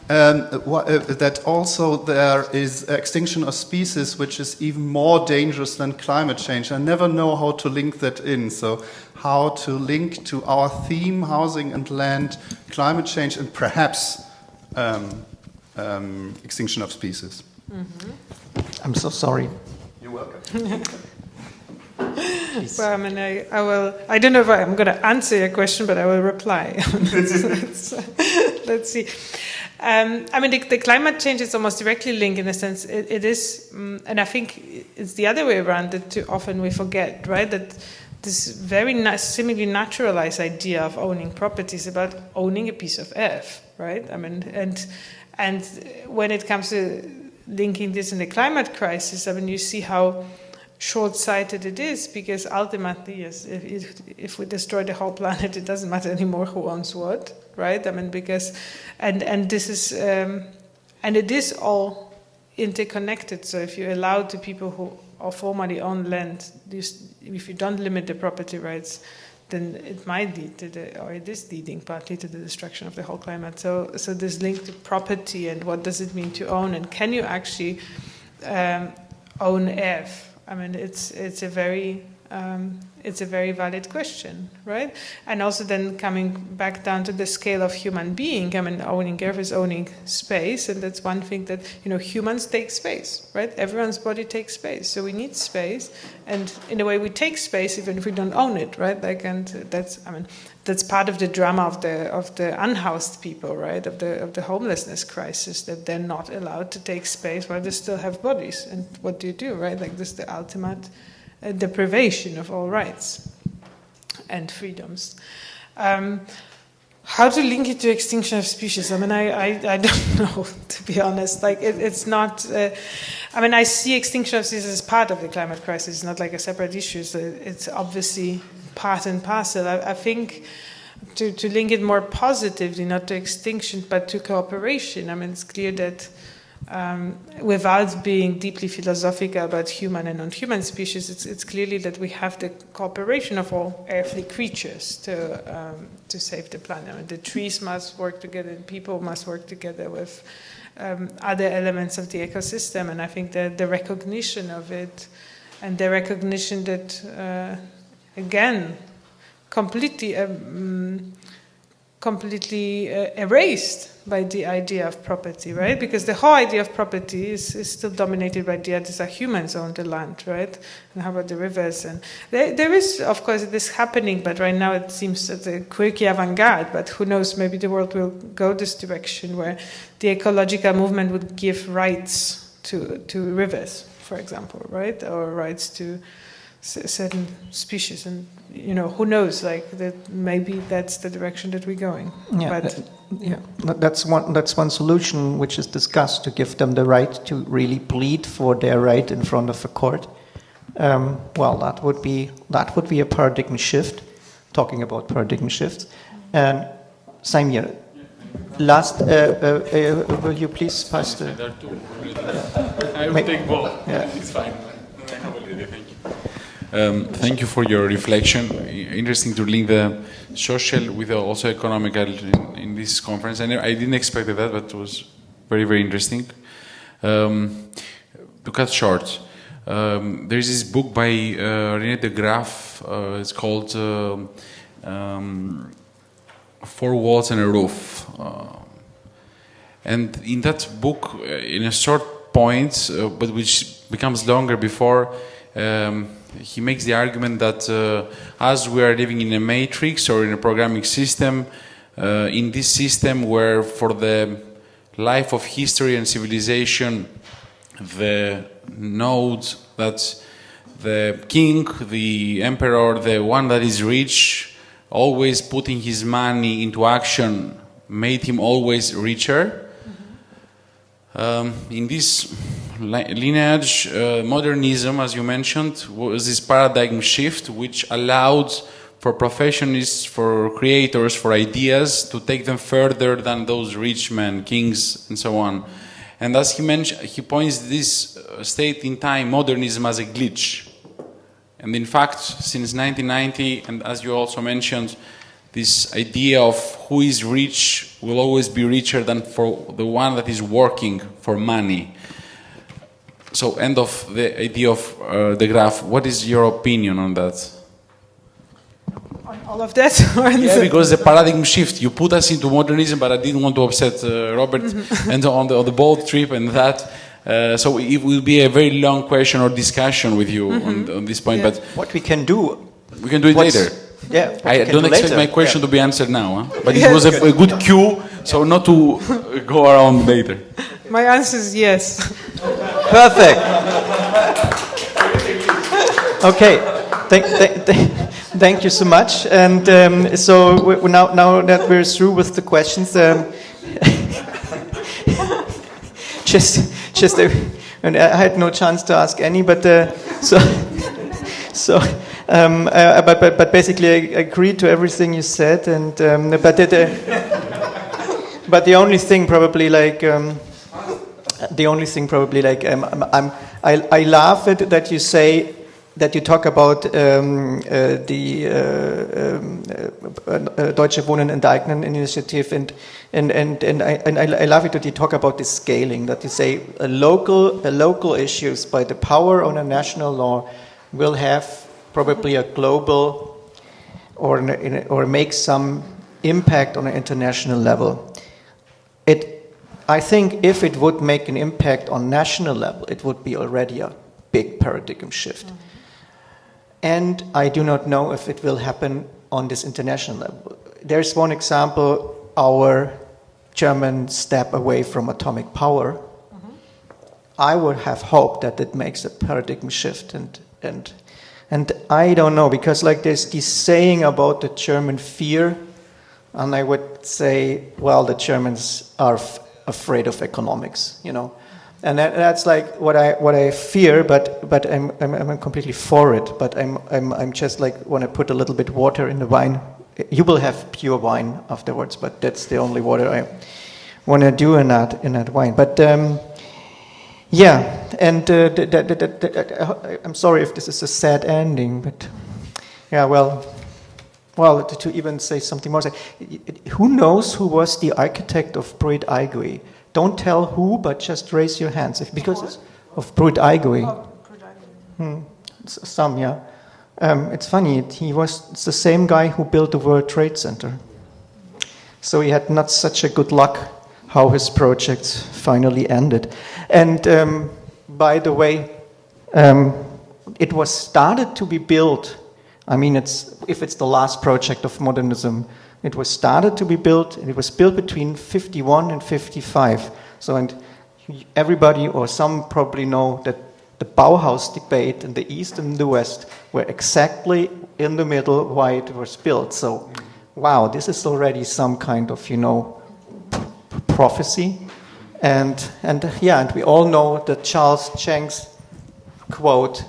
that also there is extinction of species, which is even more dangerous than climate change. I never know how to link that in. So how to link to our theme, housing and land, climate change, and perhaps extinction of species. Mm-hmm. I'm so sorry. You're welcome. Well, I mean, I will. I don't know if I'm going to answer your question, but I will reply. Let's see. I mean, the climate change is almost directly linked in a sense. It is, and I think it's the other way around that too often we forget, right? That this very seemingly naturalized idea of owning property is about owning a piece of earth, right? I mean, and when it comes to linking this in the climate crisis, I mean, you see how short-sighted it is, because ultimately, yes, if we destroy the whole planet, it doesn't matter anymore who owns what, right? I mean, because and this is and it is all interconnected. So if you allow the people who are formerly own land, if you don't limit the property rights, then it might lead to or it is leading partly to the destruction of the whole climate. So this link to property and what does it mean to own, and can you actually own earth? I mean, it's a very valid question, right? And also then coming back down to the scale of human being. I mean, owning earth is owning space, and that's one thing that humans take space, right? Everyone's body takes space, so we need space, and in a way we take space even if we don't own it, right? Like, and that's part of the drama of the unhoused people, right? Of the homelessness crisis, that they're not allowed to take space while they still have bodies. And what do, right? Like, this is the ultimate deprivation of all rights and freedoms. How to link it to extinction of species? I mean, I don't know, to be honest. Like, it's not. I mean, I see extinction of species as part of the climate crisis. It's not like a separate issue. So it's obviously part and parcel. I think to link it more positively, not to extinction, but to cooperation. I mean, it's clear that without being deeply philosophical about human and non-human species, it's clearly that we have the cooperation of all earthly creatures to save the planet. I mean, the trees must work together, and people must work together with other elements of the ecosystem. And I think that the recognition of it, and the recognition that, again, completely erased by the idea of property, right? Because the whole idea of property is still dominated by the idea that humans own the land, right? And how about the rivers? And there is, of course, this happening, but right now it seems at the quirky avant-garde, but who knows, maybe the world will go this direction where the ecological movement would give rights to rivers, for example, right? Or rights to certain species, and who knows? Like, that maybe that's the direction that we're going. Yeah, that's one solution which is discussed, to give them the right to really plead for their right in front of a court. Well, that would be a paradigm shift. Talking about paradigm shifts, and same year. Last, will you please pass the? There are two. I will take both. Yeah. It's fine. Thank you. Thank you for your reflection. Interesting to link the social with the also economical in this conference. I didn't expect that, but it was very, very interesting. To cut short, there's this book by René de Graaf. It's called Four Walls and a Roof. And in that book, in a short point, but which becomes longer before, he makes the argument that as we are living in a matrix or in a programming system, in this system where for the life of history and civilization, the node that the king, the emperor, the one that is rich, always putting his money into action, made him always richer. In this lineage, modernism, as you mentioned, was this paradigm shift which allowed for professionists, for creators, for ideas to take them further than those rich men, kings, and so on. And as he mentioned, he points this state in time, modernism, as a glitch. And in fact, since 1990, and as you also mentioned, this idea of who is rich will always be richer than for the one that is working for money. So, end of the idea of the graph. What is your opinion on that? On all of that? Yeah, because the paradigm shift. You put us into modernism, but I didn't want to upset Robert and on the boat trip and that. So it will be a very long question or discussion with you on this point. Yeah. But what we can do it later. Yeah, I don't expect my question to be answered now, huh? But it was a good cue, so not to go around later. My answer is yes. Perfect. Okay, thank you so much. And so now that we're through with the questions, and I had no chance to ask any, but but basically I agreed to everything you said, and but the only thing probably I laugh at that you say that you talk about the Deutsche Wohnen enteignen initiative, and I love it that you talk about the scaling, that you say local issues by the power on a national law will have probably a global or make some impact on an international level. I think if it would make an impact on national level, it would be already a big paradigm shift. Mm-hmm. And I do not know if it will happen on this international level. There's one example, our German step away from atomic power. Mm-hmm. I would have hoped that it makes a paradigm shift, and I don't know, because like there's this saying about the German fear, and I would say, well, the Germans are afraid of economics, you know, and that's like what I fear, but I'm completely for it. But I'm just like want to put a little bit water in the wine. You will have pure wine afterwards, but that's the only water I want to do in that wine. But yeah, and I'm sorry if this is a sad ending, but yeah, well, to even say something more, who knows who was the architect of Bruit Aigui? Don't tell who, but just raise your hands because it's of Bruit Aigui. Some, yeah. It's funny. It's the same guy who built the World Trade Center. So he had not such a good luck how his projects finally ended. And by the way, it was started to be built. I mean, if it's the last project of modernism, it was started to be built, and it was built between 51 and 55. So, and everybody, or some probably know that the Bauhaus debate in the East and the West were exactly in the middle why it was built. So, wow, this is already some kind of, prophecy. And we all know the Charles Chang's quote,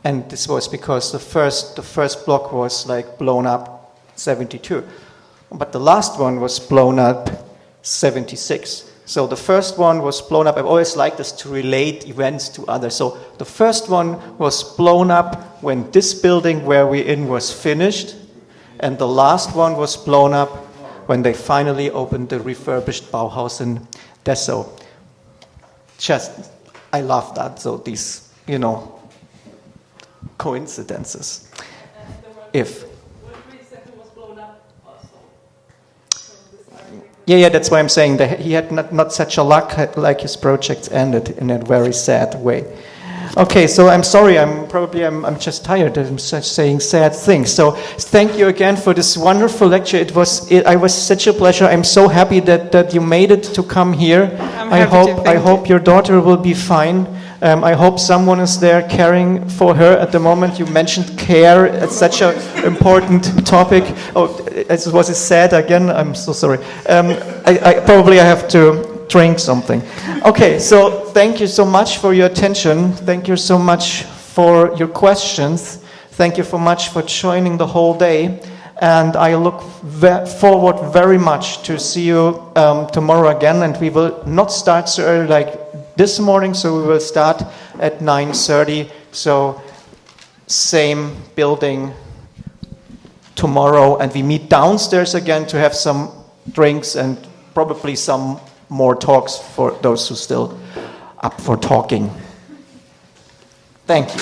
and this was because the first block was like blown up 72, but the last one was blown up 76. So the first one was blown up. I've always liked this to relate events to others. So the first one was blown up when this building where we're in was finished, and the last one was blown up when they finally opened the refurbished Bauhaus in Dessau. I love that. So these, coincidences. If. Yeah, that's why I'm saying that he had not such a luck, like his projects ended in a very sad way. Okay, so I'm sorry. I'm just tired. I'm just saying sad things. So thank you again for this wonderful lecture. It was such a pleasure. I'm so happy that you made it to come here. I hope your daughter will be fine. I hope someone is there caring for her at the moment. You mentioned care. It's such an important topic. Oh, was it sad again? I'm so sorry. I probably have to drink something. Okay, so thank you so much for your attention. Thank you so much for your questions. Thank you so much for joining the whole day. And I look forward very much to see you tomorrow again. And we will not start so early like this morning, so we will start at 9:30. So same building tomorrow, and we meet downstairs again to have some drinks and probably some more talks for those who still up for talking. Thank you.